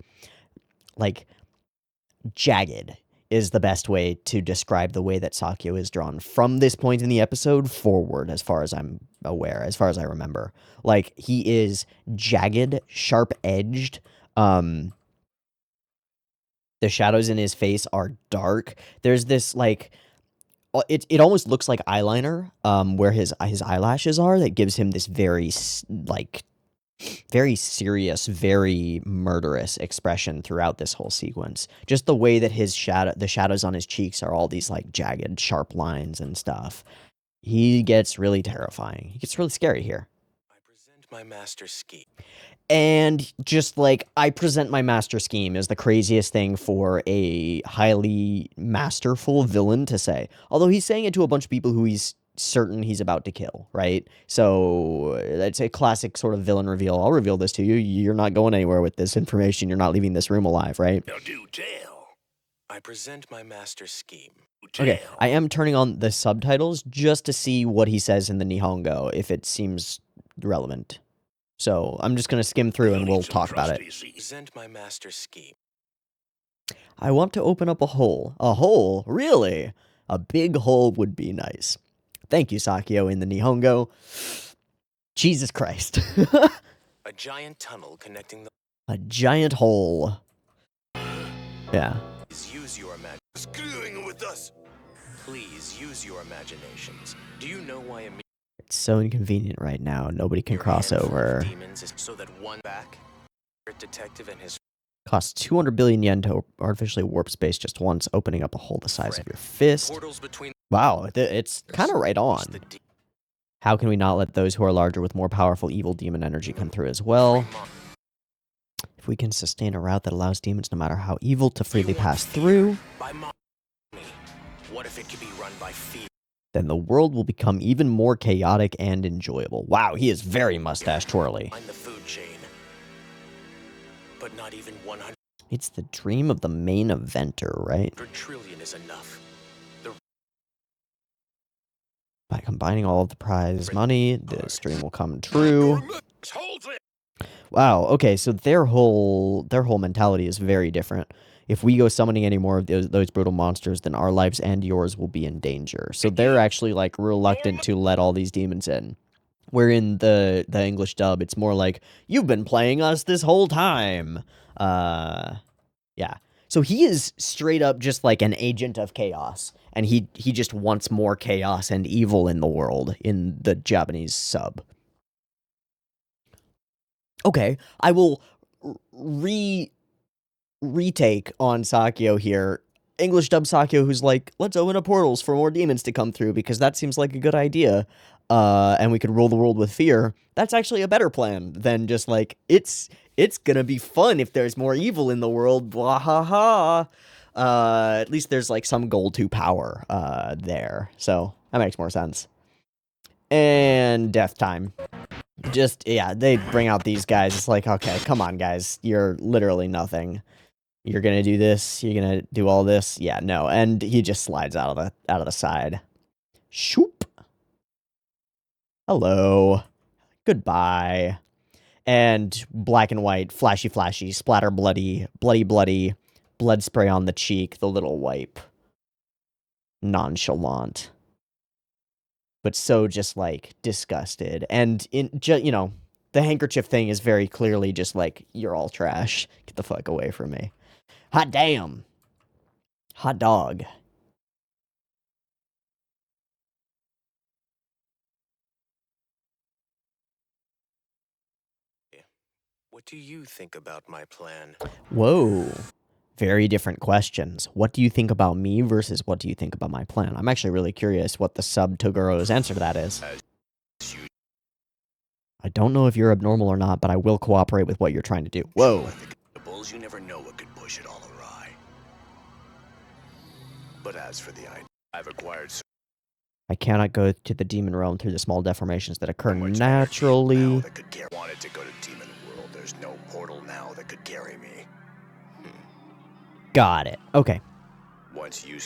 Speaker 1: jagged is the best way to describe the way that Sakyo is drawn from this point in the episode forward, as far as I'm aware, as far as I remember. Like, he is jagged, sharp-edged. The shadows in his face are dark. There's this, like, it almost looks like eyeliner, where his eyelashes are, that gives him this very, like, very serious, very murderous expression throughout this whole sequence. Just the way that the shadows on his cheeks are all these, like, jagged, sharp lines and stuff. He gets really terrifying. He gets really scary here.
Speaker 6: I present my master scheme.
Speaker 1: And just like, I present my master scheme is the craziest thing for a highly masterful villain to say. Although he's saying it to a bunch of people who he's certain he's about to kill, right? So it's a classic sort of villain reveal. I'll reveal this to you. You're not going anywhere with this information. You're not leaving this room alive, right?
Speaker 4: Now do tell.
Speaker 6: I present my master scheme.
Speaker 1: Okay, I am turning on the subtitles just to see what he says in the Nihongo, if it seems relevant. So I'm just going to skim through and we'll talk about it.
Speaker 6: Present my master scheme.
Speaker 1: I want to open up a hole. A hole? Really? A big hole would be nice. Thank you, Sakyo, in the Nihongo. Jesus Christ.
Speaker 6: A giant tunnel connecting the...
Speaker 1: A giant hole. Yeah.
Speaker 6: Please use your screwing with us. Please use your imaginations. Do you know why
Speaker 1: It's so inconvenient right now. Nobody can cross over.
Speaker 6: Demons is so that one back detective and his
Speaker 1: Costs 200 billion yen to artificially warp space just once, opening up a hole the size of your fist.
Speaker 6: portals between
Speaker 1: Wow, it's kind of right on. How can we not let those who are larger with more powerful evil demon energy come through as well? If we can sustain a route that allows demons, no matter how evil, to freely pass through,
Speaker 6: what if it could be run by fear?
Speaker 1: then the world will become even more chaotic and enjoyable. Wow, he is very mustache twirly.
Speaker 6: I'm the food chain. But not even 100
Speaker 1: It's the dream of the main eventer, right?
Speaker 6: trillion is enough.
Speaker 1: By combining all of the prize money, this dream will come true. Wow, okay, so their whole mentality is very different. If we go summoning any more of those brutal monsters, then our lives and yours will be in danger. So they're actually, like, reluctant to let all these demons in. Where in the English dub, it's more like, you've been playing us this whole time. Yeah. So he is straight up just like an agent of chaos, and he just wants more chaos and evil in the world in the Japanese sub. Okay, I will retake on Sakyo here. English dub Sakyo, who's like, let's open up portals for more demons to come through, because that seems like a good idea. And we could rule the world with fear. That's actually a better plan than just like, it's gonna be fun if there's more evil in the world, blah ha ha. At least there's like some goal to power there. So that makes more sense. And death time. Just, yeah, they bring out these guys. It's like, okay, come on, guys. You're literally nothing. You're gonna do this. You're gonna do all this. Yeah, no. And he just slides out of the side. Shoop. Hello. Goodbye. And black and white, flashy, flashy, splatter, bloody, bloody, bloody, blood spray on the cheek, the little wipe. Nonchalant. But so just, like, disgusted. And, you know, the handkerchief thing is very clearly just like, you're all trash. Get the fuck away from me. Hot damn. Hot dog.
Speaker 6: What do you think about my plan?
Speaker 1: Whoa. Very different questions. What do you think about me versus what do you think about my plan? I'm actually really curious what the sub Togoro's answer to that is. I don't know if you're abnormal or not, but I will cooperate with what you're trying to do. Whoa.
Speaker 4: You never know what could push it all awry. But as for the idea, I've acquired so
Speaker 1: I cannot go to the demon realm through the small deformations that occur
Speaker 4: much
Speaker 1: naturally.
Speaker 4: energy now that could carry. Wanted to go to Demon World. There's no portal now that could carry me.
Speaker 1: Got it. Okay.
Speaker 4: Once you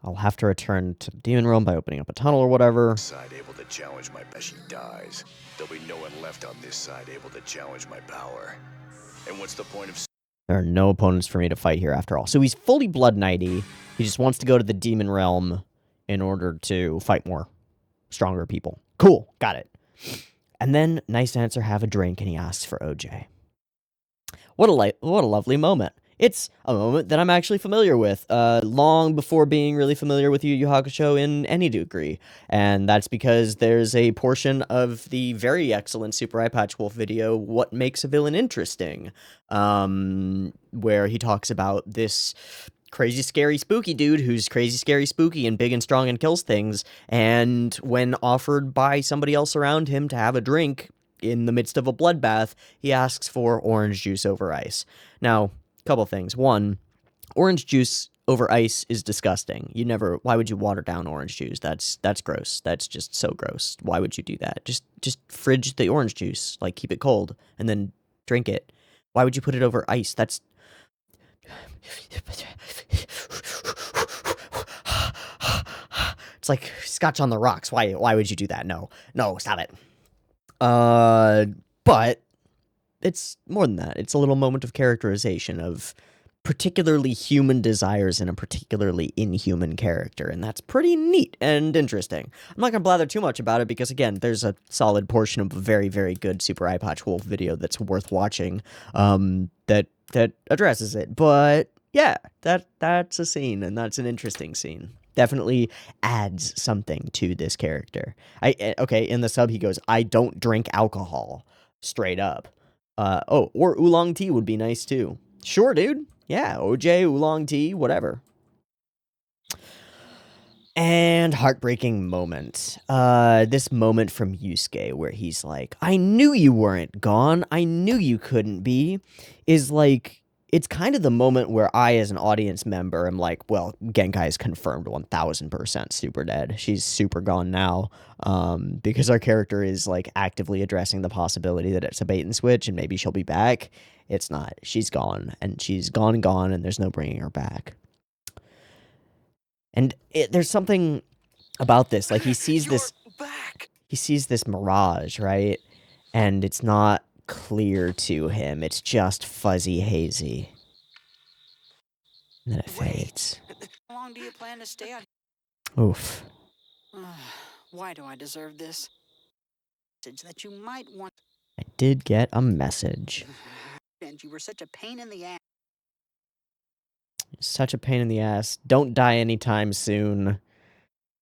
Speaker 1: I'll have to return to the demon realm by opening up a tunnel or whatever.
Speaker 4: side able to challenge my she dies. There'll be no one left on this side able to challenge my power. And what's the point of
Speaker 1: There are no opponents for me to fight here after all. So he's fully Blood Knighty. He just wants to go to the demon realm in order to fight more stronger people. Cool. Got it. And then, nice answer, have a drink, and he asks for OJ. What a lovely moment. It's a moment that I'm actually familiar with, long before being really familiar with Yu Hakusho in any degree. And that's because there's a portion of the very excellent Super Eye Patch Wolf video, What Makes a Villain Interesting, where he talks about this crazy, scary, spooky dude who's crazy, scary, spooky, and big and strong and kills things, and when offered by somebody else around him to have a drink in the midst of a bloodbath, he asks for orange juice over ice. Now, couple things. One, orange juice over ice is disgusting. Why would you water down orange juice? That's gross. That's just so gross. Why would you do that? Just fridge the orange juice, like keep it cold and then drink it. Why would you put it over ice? That's it's like scotch on the rocks. Why would you do that? No, stop it. But it's more than that. It's a little moment of characterization of particularly human desires in a particularly inhuman character, and that's pretty neat and interesting. I'm not going to blather too much about it because, again, there's a solid portion of a very, very good Super Eye Patch Wolf video that's worth watching that addresses it. But, yeah, that's a scene, and that's an interesting scene. Definitely adds something to this character. Okay, in the sub he goes, I don't drink alcohol, straight up. Or oolong tea would be nice too. Sure, dude. Yeah, OJ, oolong tea, whatever. And heartbreaking moment. This moment from Yusuke where he's like, I knew you weren't gone. I knew you couldn't be. Is like, it's kind of the moment where I, as an audience member, am like, well, Genkai is confirmed 1000% super dead. She's super gone now, because our character is, like, actively addressing the possibility that it's a bait and switch and maybe she'll be back. It's not. She's gone, and she's gone, and there's no bringing her back. And there's something about this. Like, he sees this mirage, right? And it's not clear to him. It's just fuzzy, hazy. And then it fades.
Speaker 5: How long do you plan to stay out?
Speaker 1: Oof.
Speaker 5: Why do I deserve this? message that you might want.
Speaker 1: I did get a message.
Speaker 5: And you were such a pain in the ass.
Speaker 1: Such a pain in the ass. Don't die anytime soon.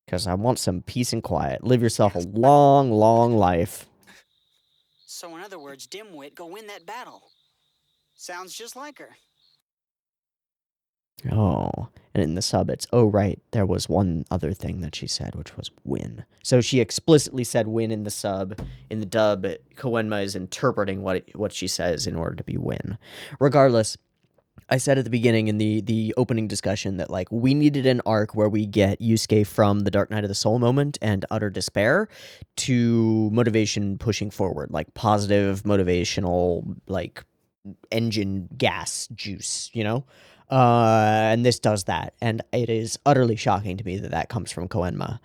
Speaker 1: Because I want some peace and quiet. Live yourself a long, long life.
Speaker 5: So in other words, Dimwit, go win that battle. Sounds just like her.
Speaker 1: Oh, and in the sub it's, oh right, there was one other thing that she said, which was win. So she explicitly said win in the sub. In the dub, Koenma is interpreting what she says in order to be win. Regardless, I said at the beginning in the opening discussion that, like, we needed an arc where we get Yusuke from the Dark Night of the Soul moment and utter despair to motivation pushing forward, like positive motivational, like, engine gas juice, you know? And this does that, and it is utterly shocking to me that that comes from Koenma,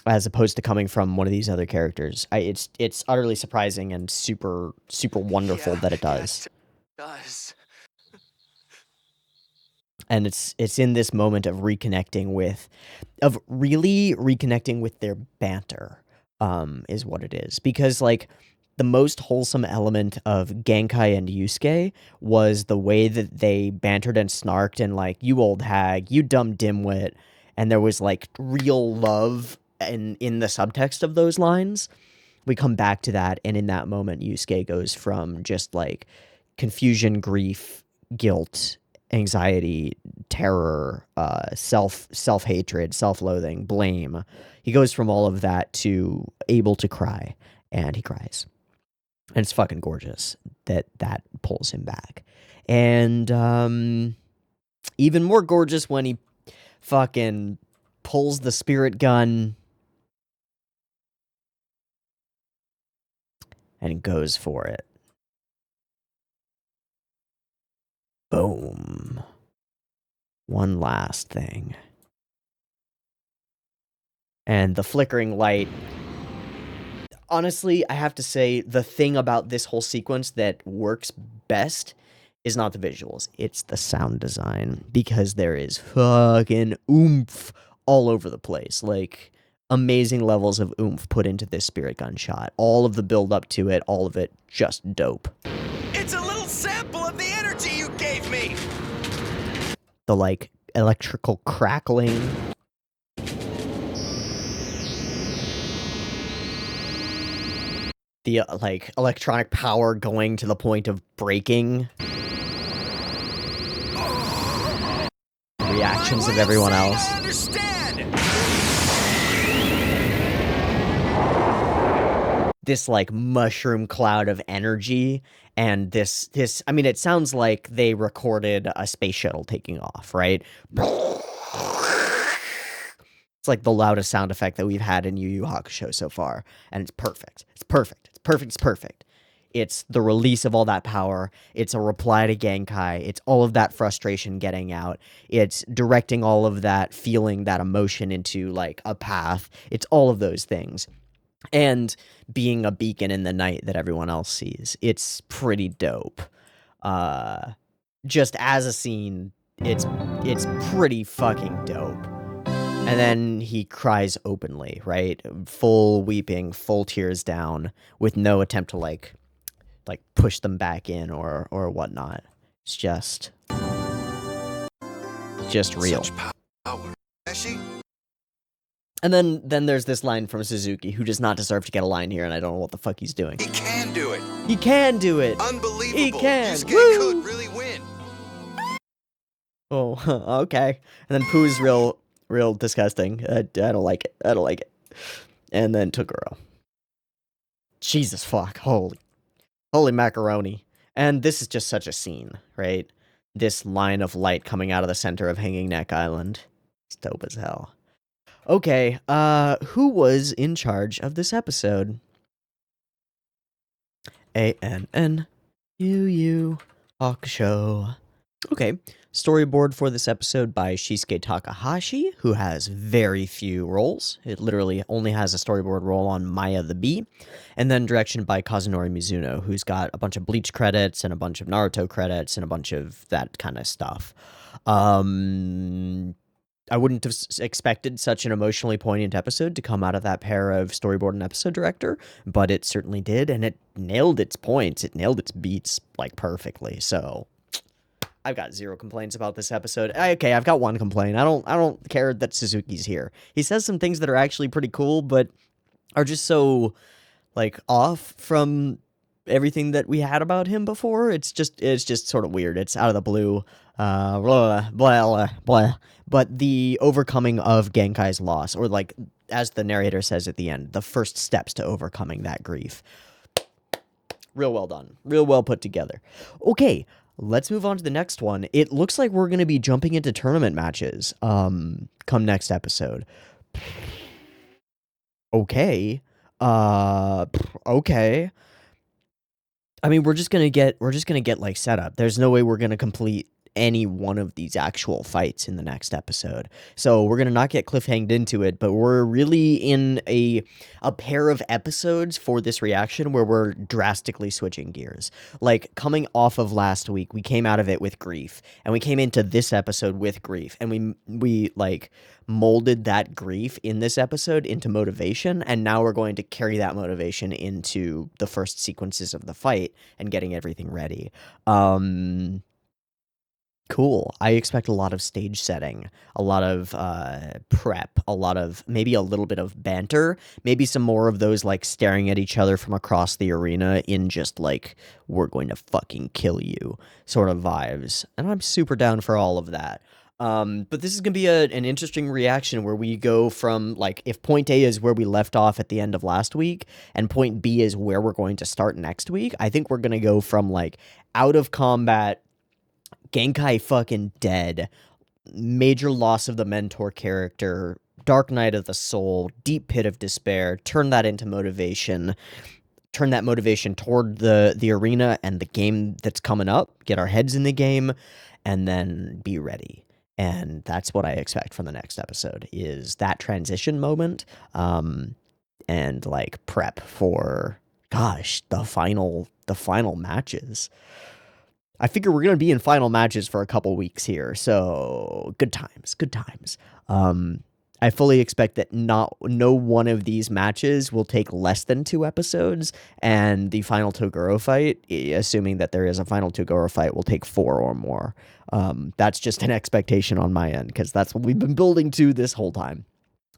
Speaker 1: as opposed to coming from one of these other characters. It's utterly surprising and super wonderful that it does.
Speaker 6: Yeah, it does.
Speaker 1: And it's in this moment of really reconnecting with their banter, is what it is. Because, like, the most wholesome element of Genkai and Yusuke was the way that they bantered and snarked and, like, you old hag, you dumb dimwit, and there was, like, real love in the subtext of those lines. We come back to that, and in that moment, Yusuke goes from just, like, confusion, grief, guilt, anxiety, terror, self-hatred, self-loathing, blame. He goes from all of that to able to cry, and he cries. And it's fucking gorgeous that pulls him back. And even more gorgeous when he fucking pulls the spirit gun and he goes for it. Boom. One last thing. And the flickering light. Honestly, I have to say, the thing about this whole sequence that works best is not the visuals. It's the sound design. Because there is fucking oomph all over the place. Like, amazing levels of oomph put into this spirit gun shot. All of the build up to it, all of it just dope.
Speaker 6: It's a little sample of the energy you gave me!
Speaker 1: The, like, electrical crackling. The, like, electronic power going to the point of breaking. Reactions of everyone else.
Speaker 6: I understand!
Speaker 1: This, like, mushroom cloud of energy, and this, I mean, it sounds like they recorded a space shuttle taking off, right? It's like the loudest sound effect that we've had in Yu Hakusho so far, and it's perfect. It's perfect. It's perfect. It's perfect. It's the release of all that power. It's a reply to Genkai. It's all of that frustration getting out. It's directing all of that feeling, that emotion into, like, a path. It's all of those things. And being a beacon in the night that everyone else sees. It's pretty dope. Just as a scene, it's pretty fucking dope. And then he cries openly, right? Full weeping, full tears down, with no attempt to, like push them back in or whatnot. It's just real.
Speaker 3: Such power. She?
Speaker 1: And then there's this line from Suzuki, who does not deserve to get a line here, and I don't know what the fuck he's doing.
Speaker 3: He can do it.
Speaker 1: He can do it!
Speaker 3: Unbelievable.
Speaker 1: He can!
Speaker 3: Yusuke
Speaker 1: Woo!
Speaker 3: could really win.
Speaker 1: Oh, okay. And then Pooh's real disgusting. I don't like it. I don't like it. And then Toguro. Jesus fuck. Holy macaroni. And this is just such a scene, right? This line of light coming out of the center of Hanging Neck Island. It's dope as hell. Okay, who was in charge of this episode? ANN Yu Hakusho. Okay, storyboard for this episode by Shisuke Takahashi, who has very few roles. It literally only has a storyboard role on Maya the Bee. And then direction by Kazunori Mizuno, who's got a bunch of Bleach credits and a bunch of Naruto credits and a bunch of that kind of stuff. I wouldn't have expected such an emotionally poignant episode to come out of that pair of storyboard and episode director, but it certainly did, and it nailed its points. It nailed its beats, like, perfectly. So I've got zero complaints about this episode. Okay, I've got one complaint. I don't care that Suzuki's here. He says some things that are actually pretty cool, but are just so, like, off from everything that we had about him before. It's just sort of weird. It's out of the blue. Blah, blah, blah, blah. But the overcoming of Genkai's loss, or, like, as the narrator says at the end, the first steps to overcoming that grief. Real well done. Real well put together. Okay, let's move on to the next one. It looks like we're going to be jumping into tournament matches come next episode. Okay. Okay. I mean, we're just gonna get like setup. There's no way we're gonna complete any one of these actual fights in the next episode. So we're gonna not get cliffhanged into it, but we're really in a pair of episodes for this reaction where we're drastically switching gears. Like, coming off of last week, we came out of it with grief, and we came into this episode with grief, and we like molded that grief in this episode into motivation, and now we're going to carry that motivation into the first sequences of the fight and getting everything ready. Cool. I expect a lot of stage setting, a lot of prep, maybe a little bit of banter, maybe some more of those, like, staring at each other from across the arena in just, like, we're going to fucking kill you sort of vibes. And I'm super down for all of that. But this is going to be an interesting reaction where we go from, like, if point A is where we left off at the end of last week and point B is where we're going to start next week, I think we're going to go from, like, out of combat, Genkai fucking dead, major loss of the mentor character, dark night of the soul, deep pit of despair, turn that into motivation, turn that motivation toward the arena and the game that's coming up, get our heads in the game, and then be ready. And that's what I expect from the next episode, is that transition moment, and, like, prep for, gosh, the final matches. I figure we're going to be in final matches for a couple weeks here, so good times, good times. I fully expect that no one of these matches will take less than 2 episodes, and the final Toguro fight, assuming that there is a final Toguro fight, will take 4 or more. That's just an expectation on my end, because that's what we've been building to this whole time,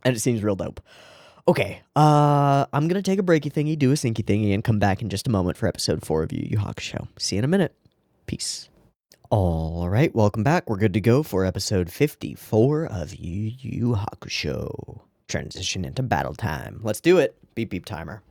Speaker 1: and it seems real dope. Okay, I'm going to take a breaky thingy, do a sinky thingy, and come back in just a moment for episode 4 of Yu Hakusho. See you in a minute. Peace. All right, welcome back. We're good to go for episode 54 of Yu Hakusho. Transition into battle time. Let's do it. Beep beep timer.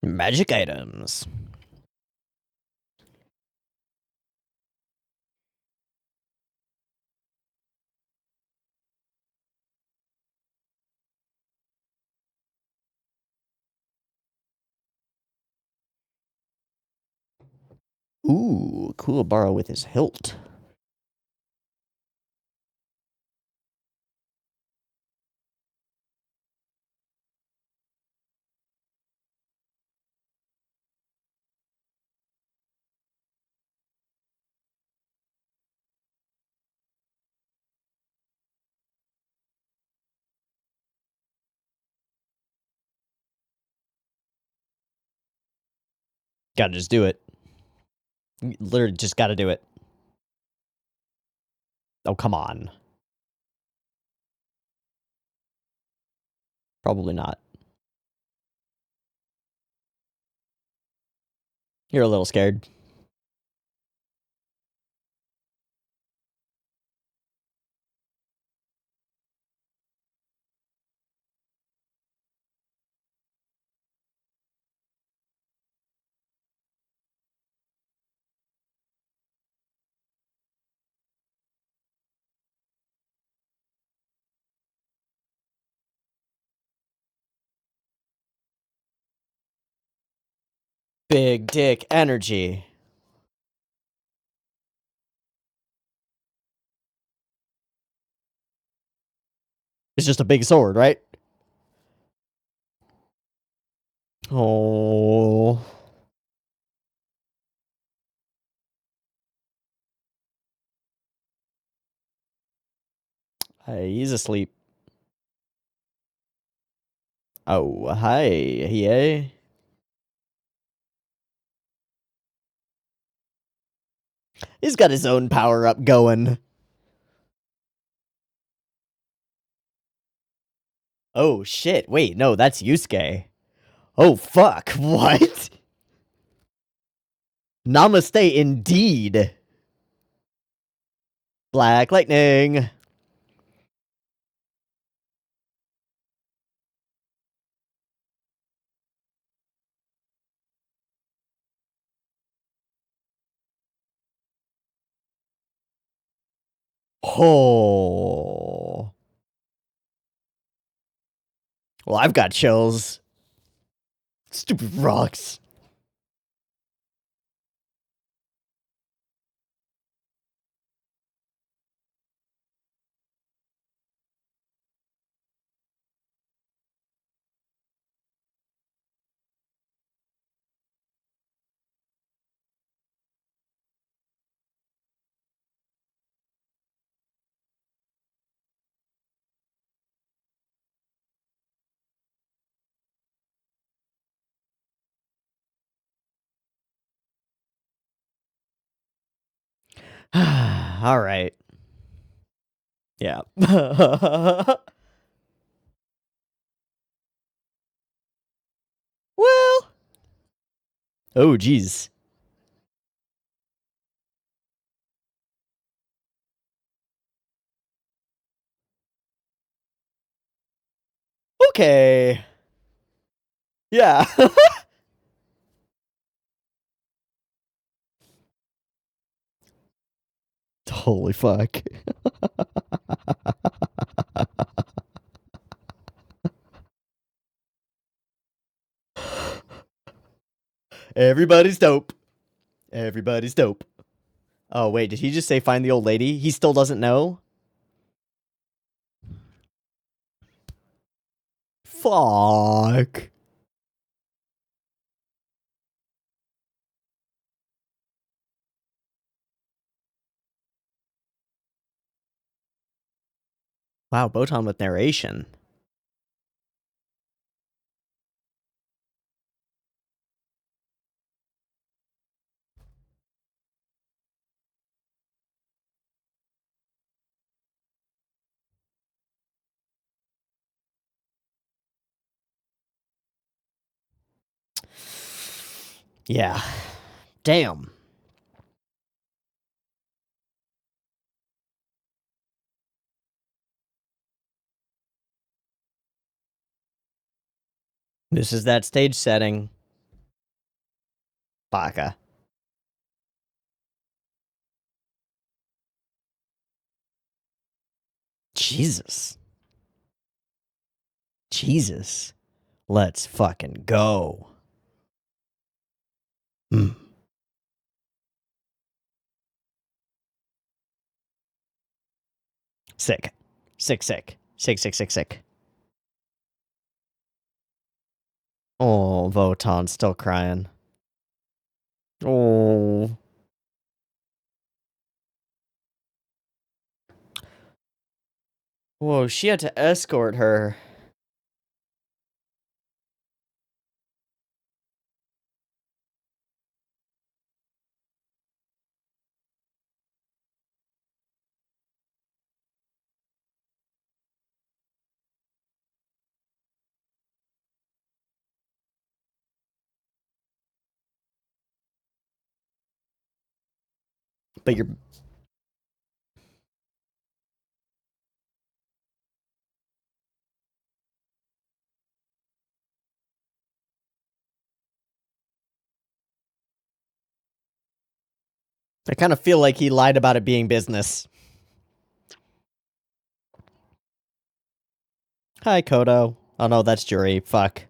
Speaker 1: Magic items. Ooh, Kuwabara with his hilt. Gotta just do it. Literally just gotta do it. Oh, come on. Probably not. You're a little scared. Big dick energy. It's just a big sword, right? Oh. He's asleep. Oh, hi, Hiei. He's got his own power up going. Oh, shit. Wait, no, that's Yusuke. Oh, fuck. What? Namaste, indeed. Black lightning. Oh. Well, I've got chills. Stupid rocks. All right. Yeah. Well. Oh, geez. Okay. Yeah. Holy fuck. Everybody's dope. Everybody's dope. Oh, wait, did he just say find the old lady? He still doesn't know? Fuck. Wow, Botan with narration. Yeah. Damn. This is that stage setting. Baka. Jesus. Jesus. Let's fucking go. Sick. Sick, sick. Sick, sick, sick, sick. Oh, Votan's still crying. Oh. Whoa, she had to escort her. But you're... I kind of feel like he lied about it being business. Hi, Kodo. Oh no, that's Jury. Fuck.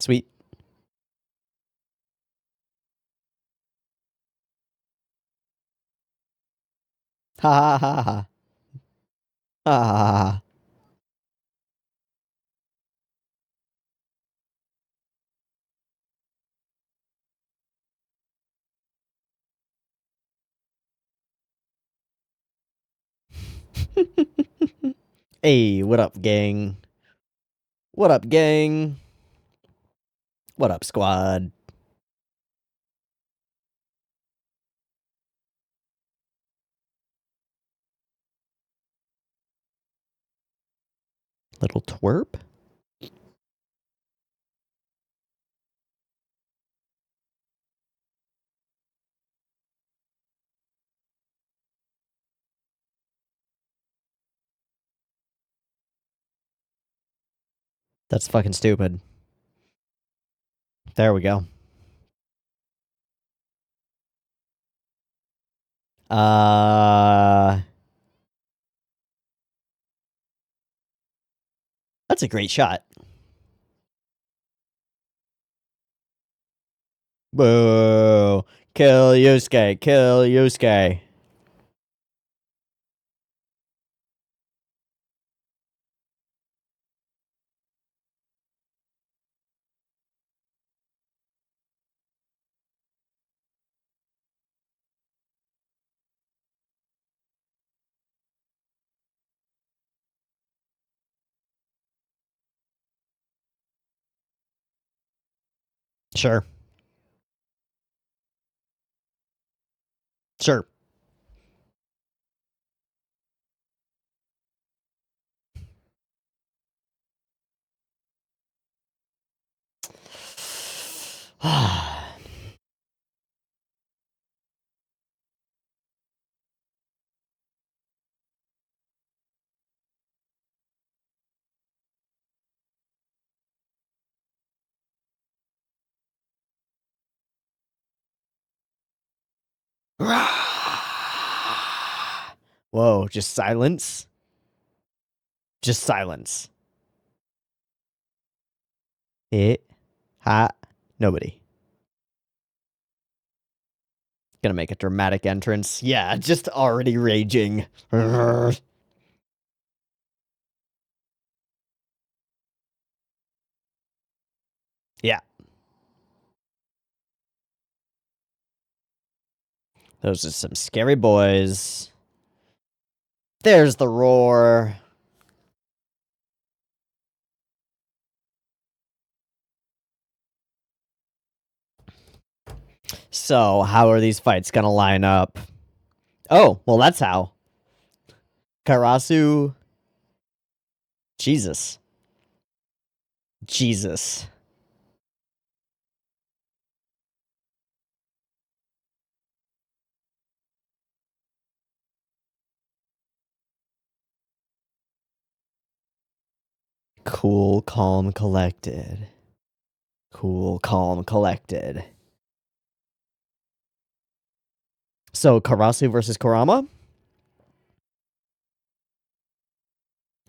Speaker 1: Sweet. Ha ha ha ha. Ha ha ha ha. Hey, what up, gang? What up, gang? What up, squad? Little twerp? That's fucking stupid. There we go. That's a great shot. Boo. Kill Yusuke. Kill Yusuke. Sure. Sure. Whoa, just silence? Just silence. It. Hot. Nobody. Gonna make a dramatic entrance. Yeah, just already raging. Yeah. Those are some scary boys. There's the roar. So, how are these fights gonna line up? Oh, well, that's how. Karasu. Jesus. Jesus. Cool, calm, collected. Cool, calm, collected. So, Karasu versus Kurama?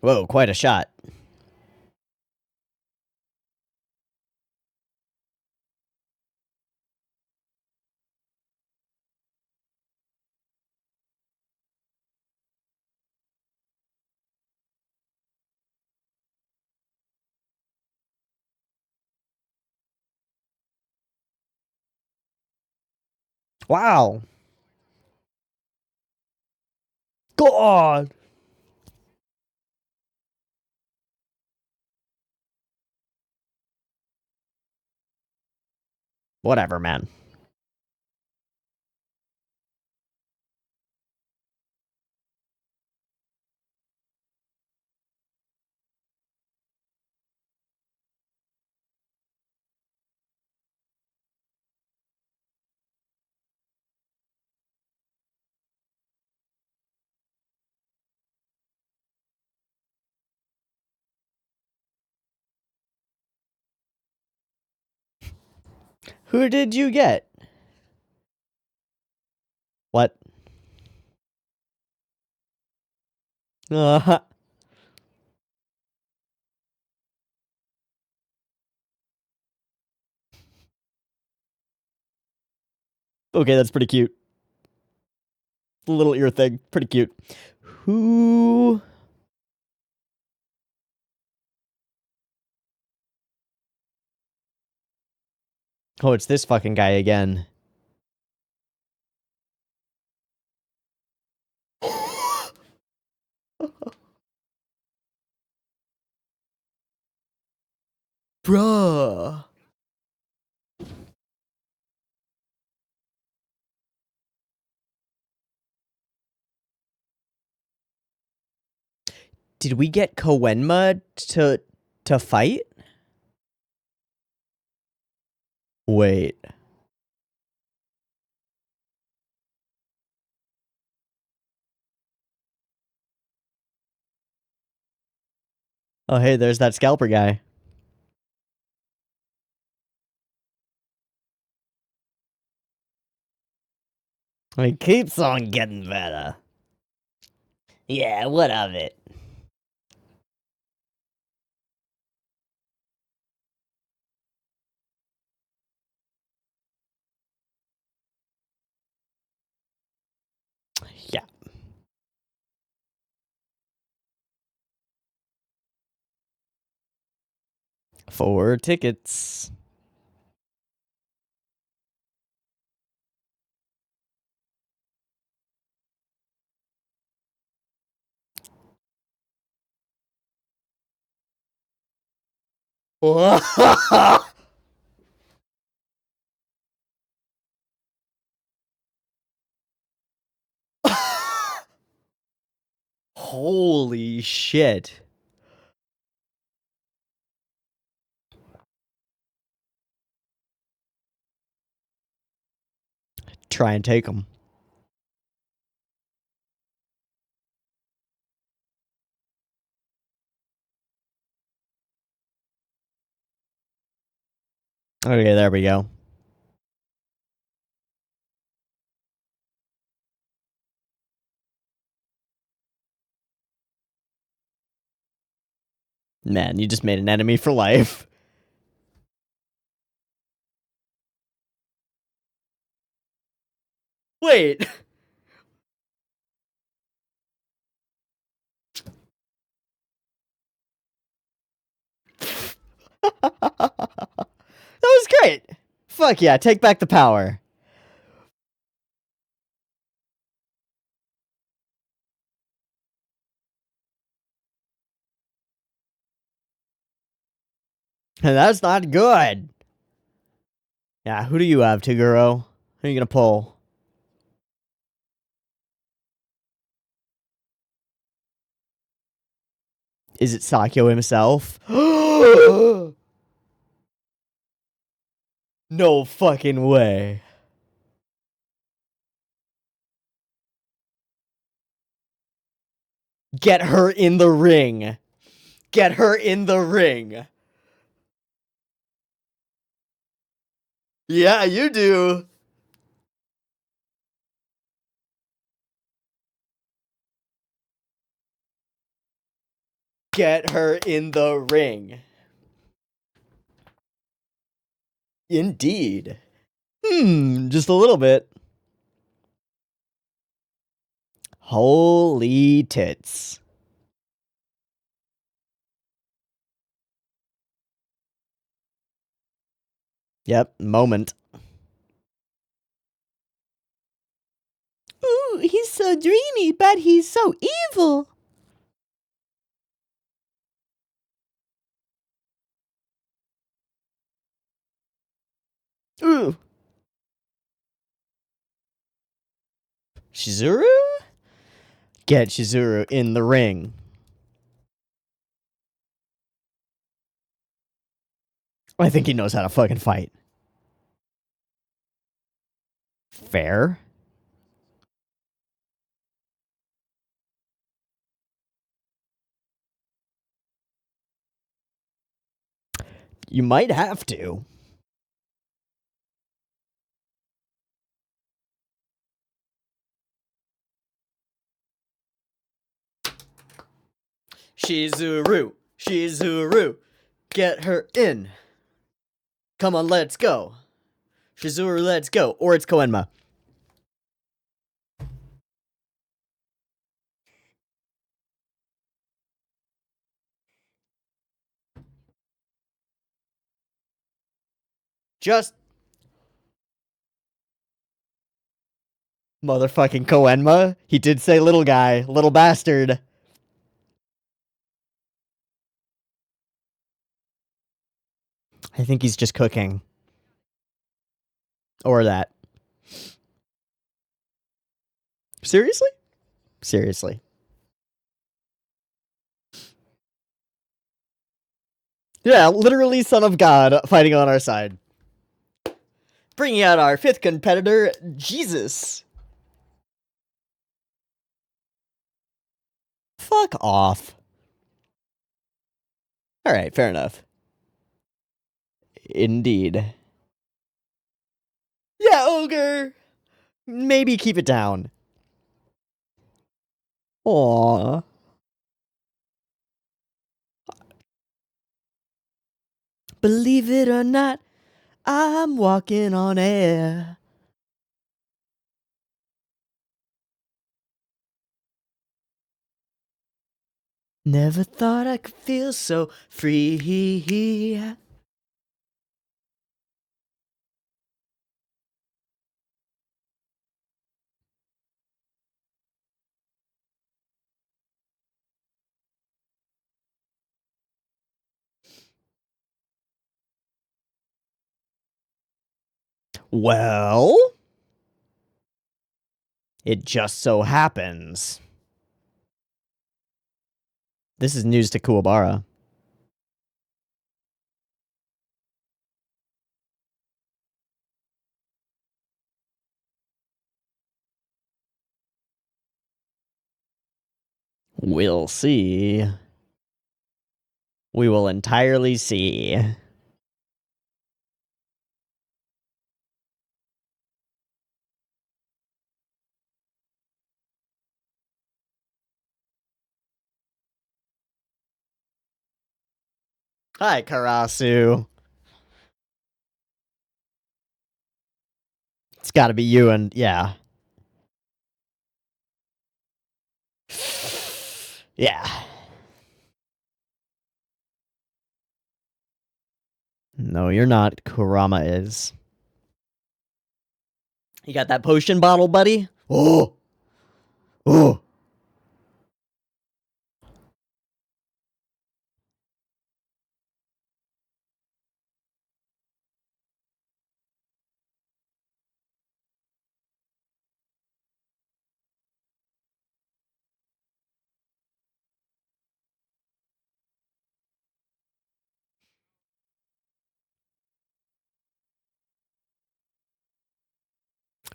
Speaker 1: Whoa, quite a shot. Wow. God. Whatever, man. Who did you get? What? Okay, that's pretty cute. The little ear thing. Pretty cute. Who? Oh, it's this fucking guy again. Bruh. Did we get Koenma to fight? Wait. Oh, hey, there's that scalper guy. It keeps on getting better. Yeah, what of it? Yeah. 4 tickets. Holy shit. Try and take him. Okay, there we go. Man, you just made an enemy for life. Wait. That was great. Fuck yeah, take back the power. And that's not good. Yeah, who do you have, Toguro? Who are you gonna pull? Is it Sakyo himself? No fucking way. Get her in the ring. Get her in the ring. Yeah, you do. Get her in the ring. Indeed. Just a little bit. Holy tits. Yep, moment. cute. He's so dreamy, but he's so evil. Ooh. Chizuru? Get Chizuru in the ring. I think he knows how to fucking fight. Fair. You might have to. Chizuru, Chizuru, get her in. Come on, let's go. Chizuru, let's go. Or it's Koenma. Just motherfucking Koenma. He did say little guy, little bastard. I think he's just cooking. Or that. Seriously? Seriously. Yeah, literally son of God fighting on our side. Bringing out our 5th competitor, Jesus. Fuck off. Alright, fair enough. Indeed. Yeah, ogre! Maybe keep it down. Aww. Believe it or not, I'm walking on air. Never thought I could feel so free. Well, it just so happens. This is news to Kuwabara. We'll see. We will entirely see. Hi, Karasu. It's gotta be you and, yeah. Yeah. No, you're not. Kurama is. You got that potion bottle, buddy? Oh! Oh!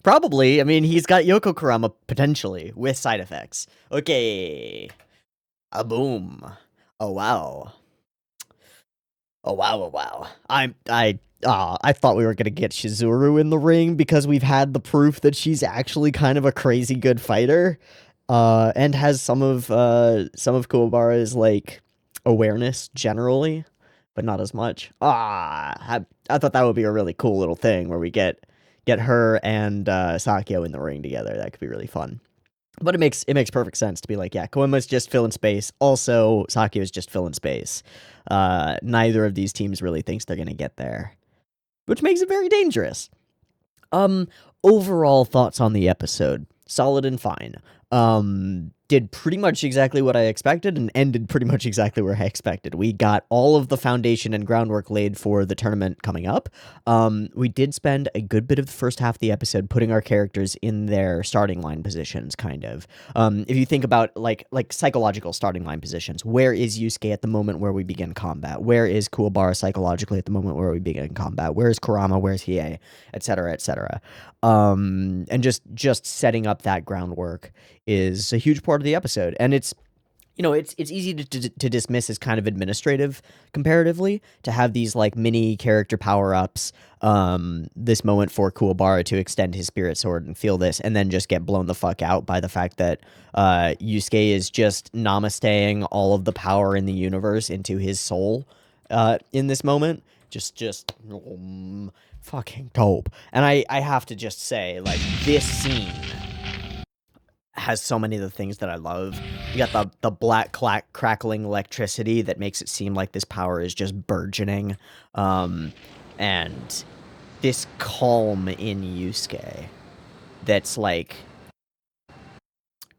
Speaker 1: Probably. I mean, he's got Yoko Kurama potentially with side effects. Okay. A boom. Oh wow. Oh wow, oh wow. I thought we were gonna get Chizuru in the ring because we've had the proof that she's actually kind of a crazy good fighter. And has some of Kuwabara's like awareness generally, but not as much. I thought that would be a really cool little thing where we get her and Sakyo in the ring together. That could be really fun. But it makes perfect sense to be like, yeah, Koenma's just filling space. Also, Sakyo's just filling space. Neither of these teams really thinks they're gonna get there, which makes it very dangerous. Overall thoughts on the episode. solid and fine. Did pretty much exactly what I expected and ended pretty much exactly where I expected. We got all of the foundation and groundwork laid for the tournament coming up. We did spend a good bit of the first half of the episode putting our characters in their starting line positions, kind of. If you think about like psychological starting line positions, where is Yusuke at the moment where we begin combat? Where is Kuwabara psychologically at the moment where we begin combat? Where is Kurama? Where's Hiei? Etc. Etc. And just setting up that groundwork is a huge part of the episode, and it's easy to dismiss as kind of administrative comparatively, to have these like mini character power-ups, this moment for Kuwabara to extend his spirit sword and feel this, and then just get blown the fuck out by the fact that Yusuke is just namasteing all of the power in the universe into his soul in this moment. Just fucking dope. And I have to just say, like, this scene has so many of the things that I love. You got the black crackling electricity that makes it seem like this power is just burgeoning. And this calm in Yusuke that's like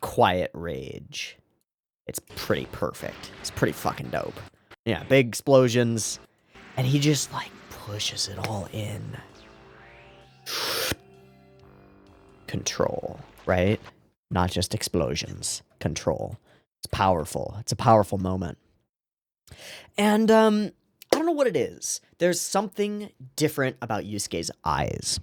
Speaker 1: quiet rage. It's pretty perfect. It's pretty fucking dope. Yeah, big explosions. And he just like pushes it all in. Control, right? Not just explosions. Control. It's powerful. It's a powerful moment. And I don't know what it is. There's something different about Yusuke's eyes.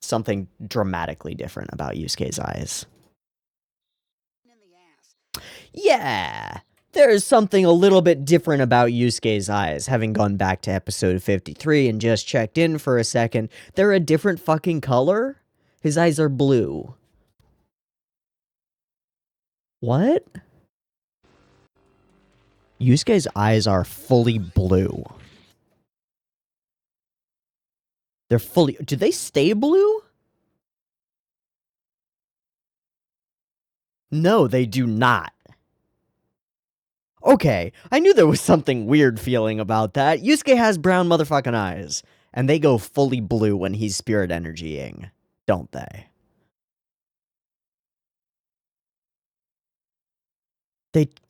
Speaker 1: Something dramatically different about Yusuke's eyes. Yeah, there's something a little bit different about Yusuke's eyes. Having gone back to episode 53 and just checked in for a second, they're a different fucking color. His eyes are blue. What? Yusuke's eyes are fully blue. They're fully... Do they stay blue? No, they do not. Okay, I knew there was something weird feeling about that. Yusuke has brown motherfucking eyes, and they go fully blue when he's spirit energying, don't they?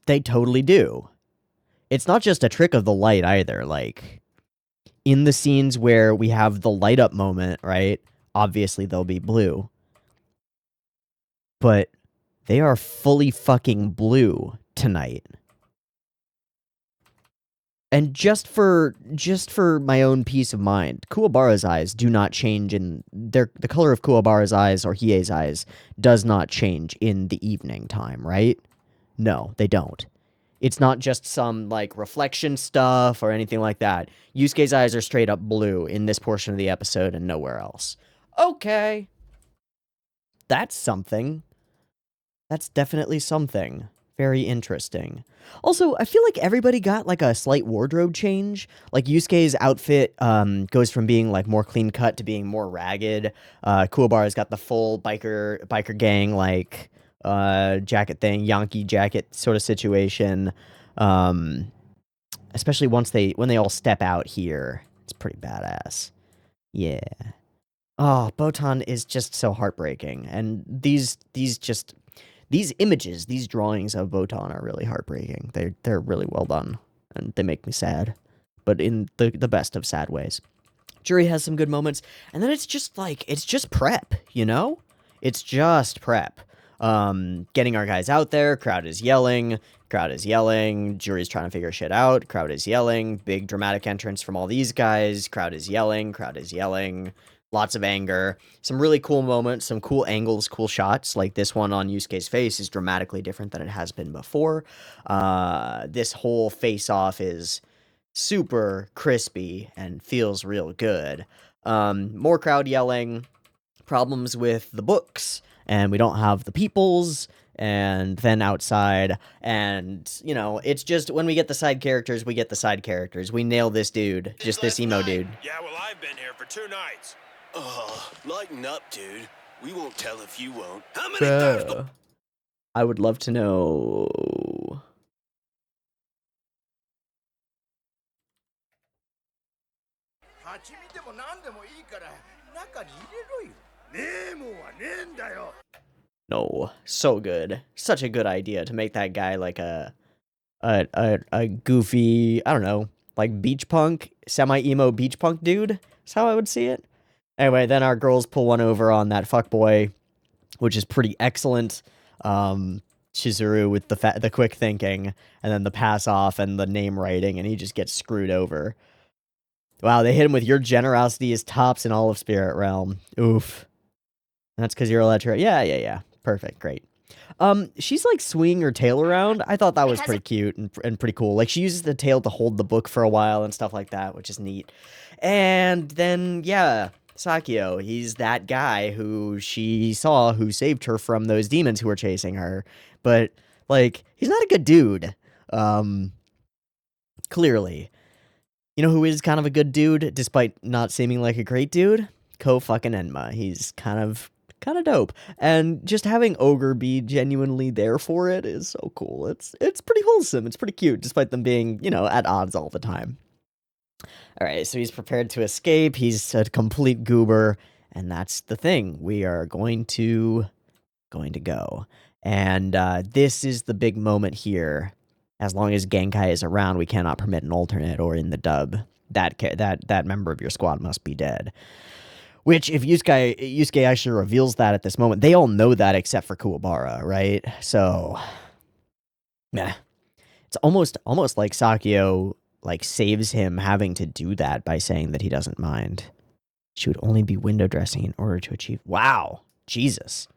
Speaker 1: They totally do. It's not just a trick of the light either. Like, in the scenes where we have the light up moment, right? Obviously they'll be blue. But they are fully fucking blue tonight. And just for my own peace of mind, Kuwabara's eyes do not change the color of Kuwabara's eyes or Hiei's eyes does not change in the evening time, right? No, they don't. It's not just some, like, reflection stuff or anything like that. Yusuke's eyes are straight up blue in this portion of the episode and nowhere else. Okay. That's something. That's definitely something. Very interesting. Also, I feel like everybody got, like, a slight wardrobe change. Like, Yusuke's outfit goes from being, like, more clean-cut to being more ragged. Kuwabara's got the full biker gang, like... jacket thing, Yankee jacket sort of situation. Especially when they all step out here. It's pretty badass. Yeah. Oh, Botan is just so heartbreaking. And these images, these drawings of Botan are really heartbreaking. They're really well done. And they make me sad. But in the best of sad ways. Juri has some good moments. And then it's just prep, you know? It's just prep. Getting our guys out there, crowd is yelling, Juri's trying to figure shit out, crowd is yelling, big dramatic entrance from all these guys, crowd is yelling, lots of anger, some really cool moments, some cool angles, cool shots, like this one on Yusuke's face is dramatically different than it has been before. This whole face-off is super crispy and feels real good. More crowd yelling, problems with the books, and we don't have the peoples, and then outside, and, you know, it's just, when we get the side characters, we get the side characters. We nail this dude, just this emo dude.
Speaker 3: Yeah, well, I've been here for 2 nights.
Speaker 6: Lighten up, dude. We won't tell if you won't. How many times?
Speaker 1: I would love to know. No, so good. Such a good idea to make that guy like a goofy, I don't know, like beach punk, semi-emo beach punk dude. That's how I would see it. Anyway, then our girls pull one over on that fuckboy, which is pretty excellent. Chizuru with the quick thinking, and then the pass off and the name writing, and he just gets screwed over. Wow, they hit him with your generosity is tops in all of Spirit Realm. Oof. That's because you're Electra. Yeah. Perfect, great. She's like swinging her tail around. I thought that was pretty cute and pretty cool. Like she uses the tail to hold the book for a while and stuff like that, which is neat. And then, yeah, Sakio, he's that guy who she saw who saved her from those demons who were chasing her. But, like, he's not a good dude. Clearly. You know who is kind of a good dude, despite not seeming like a great dude? Fucking Enma. He's kind of dope. And just having Ogre be genuinely there for it is so cool. It's pretty wholesome. It's pretty cute, despite them being, at odds all the time. Alright, so he's prepared to escape. He's a complete goober. And that's the thing. We are going to go. And this is the big moment here. As long as Genkai is around, we cannot permit an alternate, or in the dub, that member of your squad must be dead. Which, if Yusuke actually reveals that at this moment, they all know that except for Kuwabara, right? So, meh. It's almost like Sakio saves him having to do that by saying that he doesn't mind. She would only be window dressing in order to achieve. Wow, Jesus.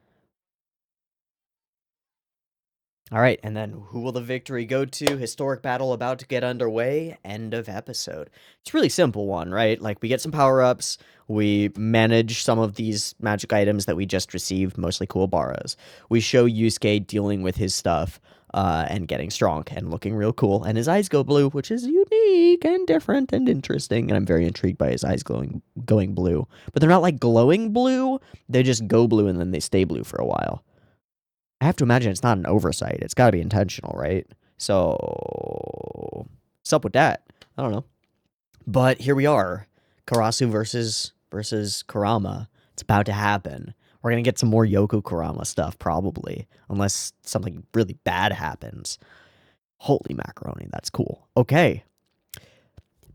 Speaker 1: All right, and then who will the victory go to? Historic battle about to get underway. End of episode. It's a really simple one, right? Like, we get some power-ups. We manage some of these magic items that we just received, mostly Kuwabara's. We show Yusuke dealing with his stuff and getting strong and looking real cool. And his eyes go blue, which is unique and different and interesting. And I'm very intrigued by his eyes going blue. But they're not like glowing blue. They just go blue and then they stay blue for a while. I have to imagine it's not an oversight. It's got to be intentional, right? So, what's up with that? I don't know. But here we are. Karasu versus Kurama. It's about to happen. We're going to get some more Yoku Kurama stuff, probably. Unless something really bad happens. Holy macaroni, that's cool. Okay.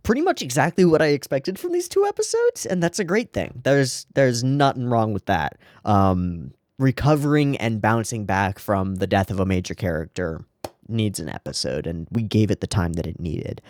Speaker 1: Pretty much exactly what I expected from these two episodes, and that's a great thing. There's nothing wrong with that. Recovering and bouncing back from the death of a major character needs an episode, and we gave it the time that it needed.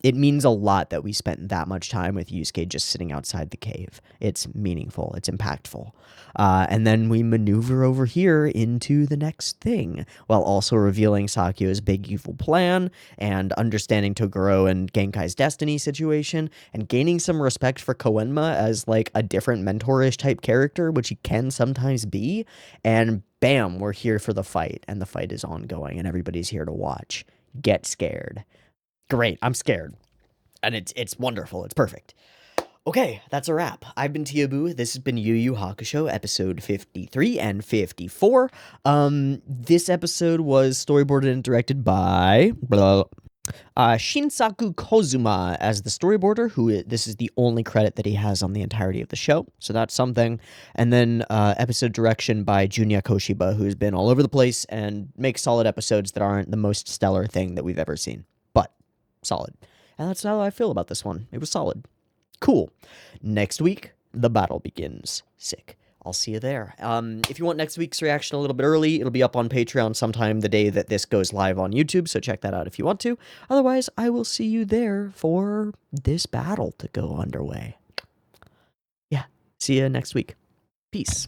Speaker 1: It means a lot that we spent that much time with Yusuke just sitting outside the cave. It's meaningful. It's impactful. And then we maneuver over here into the next thing, while also revealing Sakio's big evil plan, and understanding Toguro and Genkai's destiny situation, and gaining some respect for Koenma as, like, a different mentorish type character, which he can sometimes be. And bam, we're here for the fight, and the fight is ongoing, and everybody's here to watch. Get scared. Great, I'm scared. And it's wonderful, it's perfect. Okay, that's a wrap. I've been Teeaboo. This has been Yu Hakusho, episode 53 and 54. This episode was storyboarded and directed by Shinsaku Kozuma as the storyboarder, this is the only credit that he has on the entirety of the show, so that's something. And then episode direction by Junya Koshiba, who's been all over the place and makes solid episodes that aren't the most stellar thing that we've ever seen. But solid. And that's how I feel about this one. It was solid. Cool. Next week, the battle begins. Sick. I'll see you there. If you want next week's reaction a little bit early, it'll be up on Patreon sometime the day that this goes live on YouTube, so check that out if you want to. Otherwise, I will see you there for this battle to go underway. Yeah, see you next week. Peace.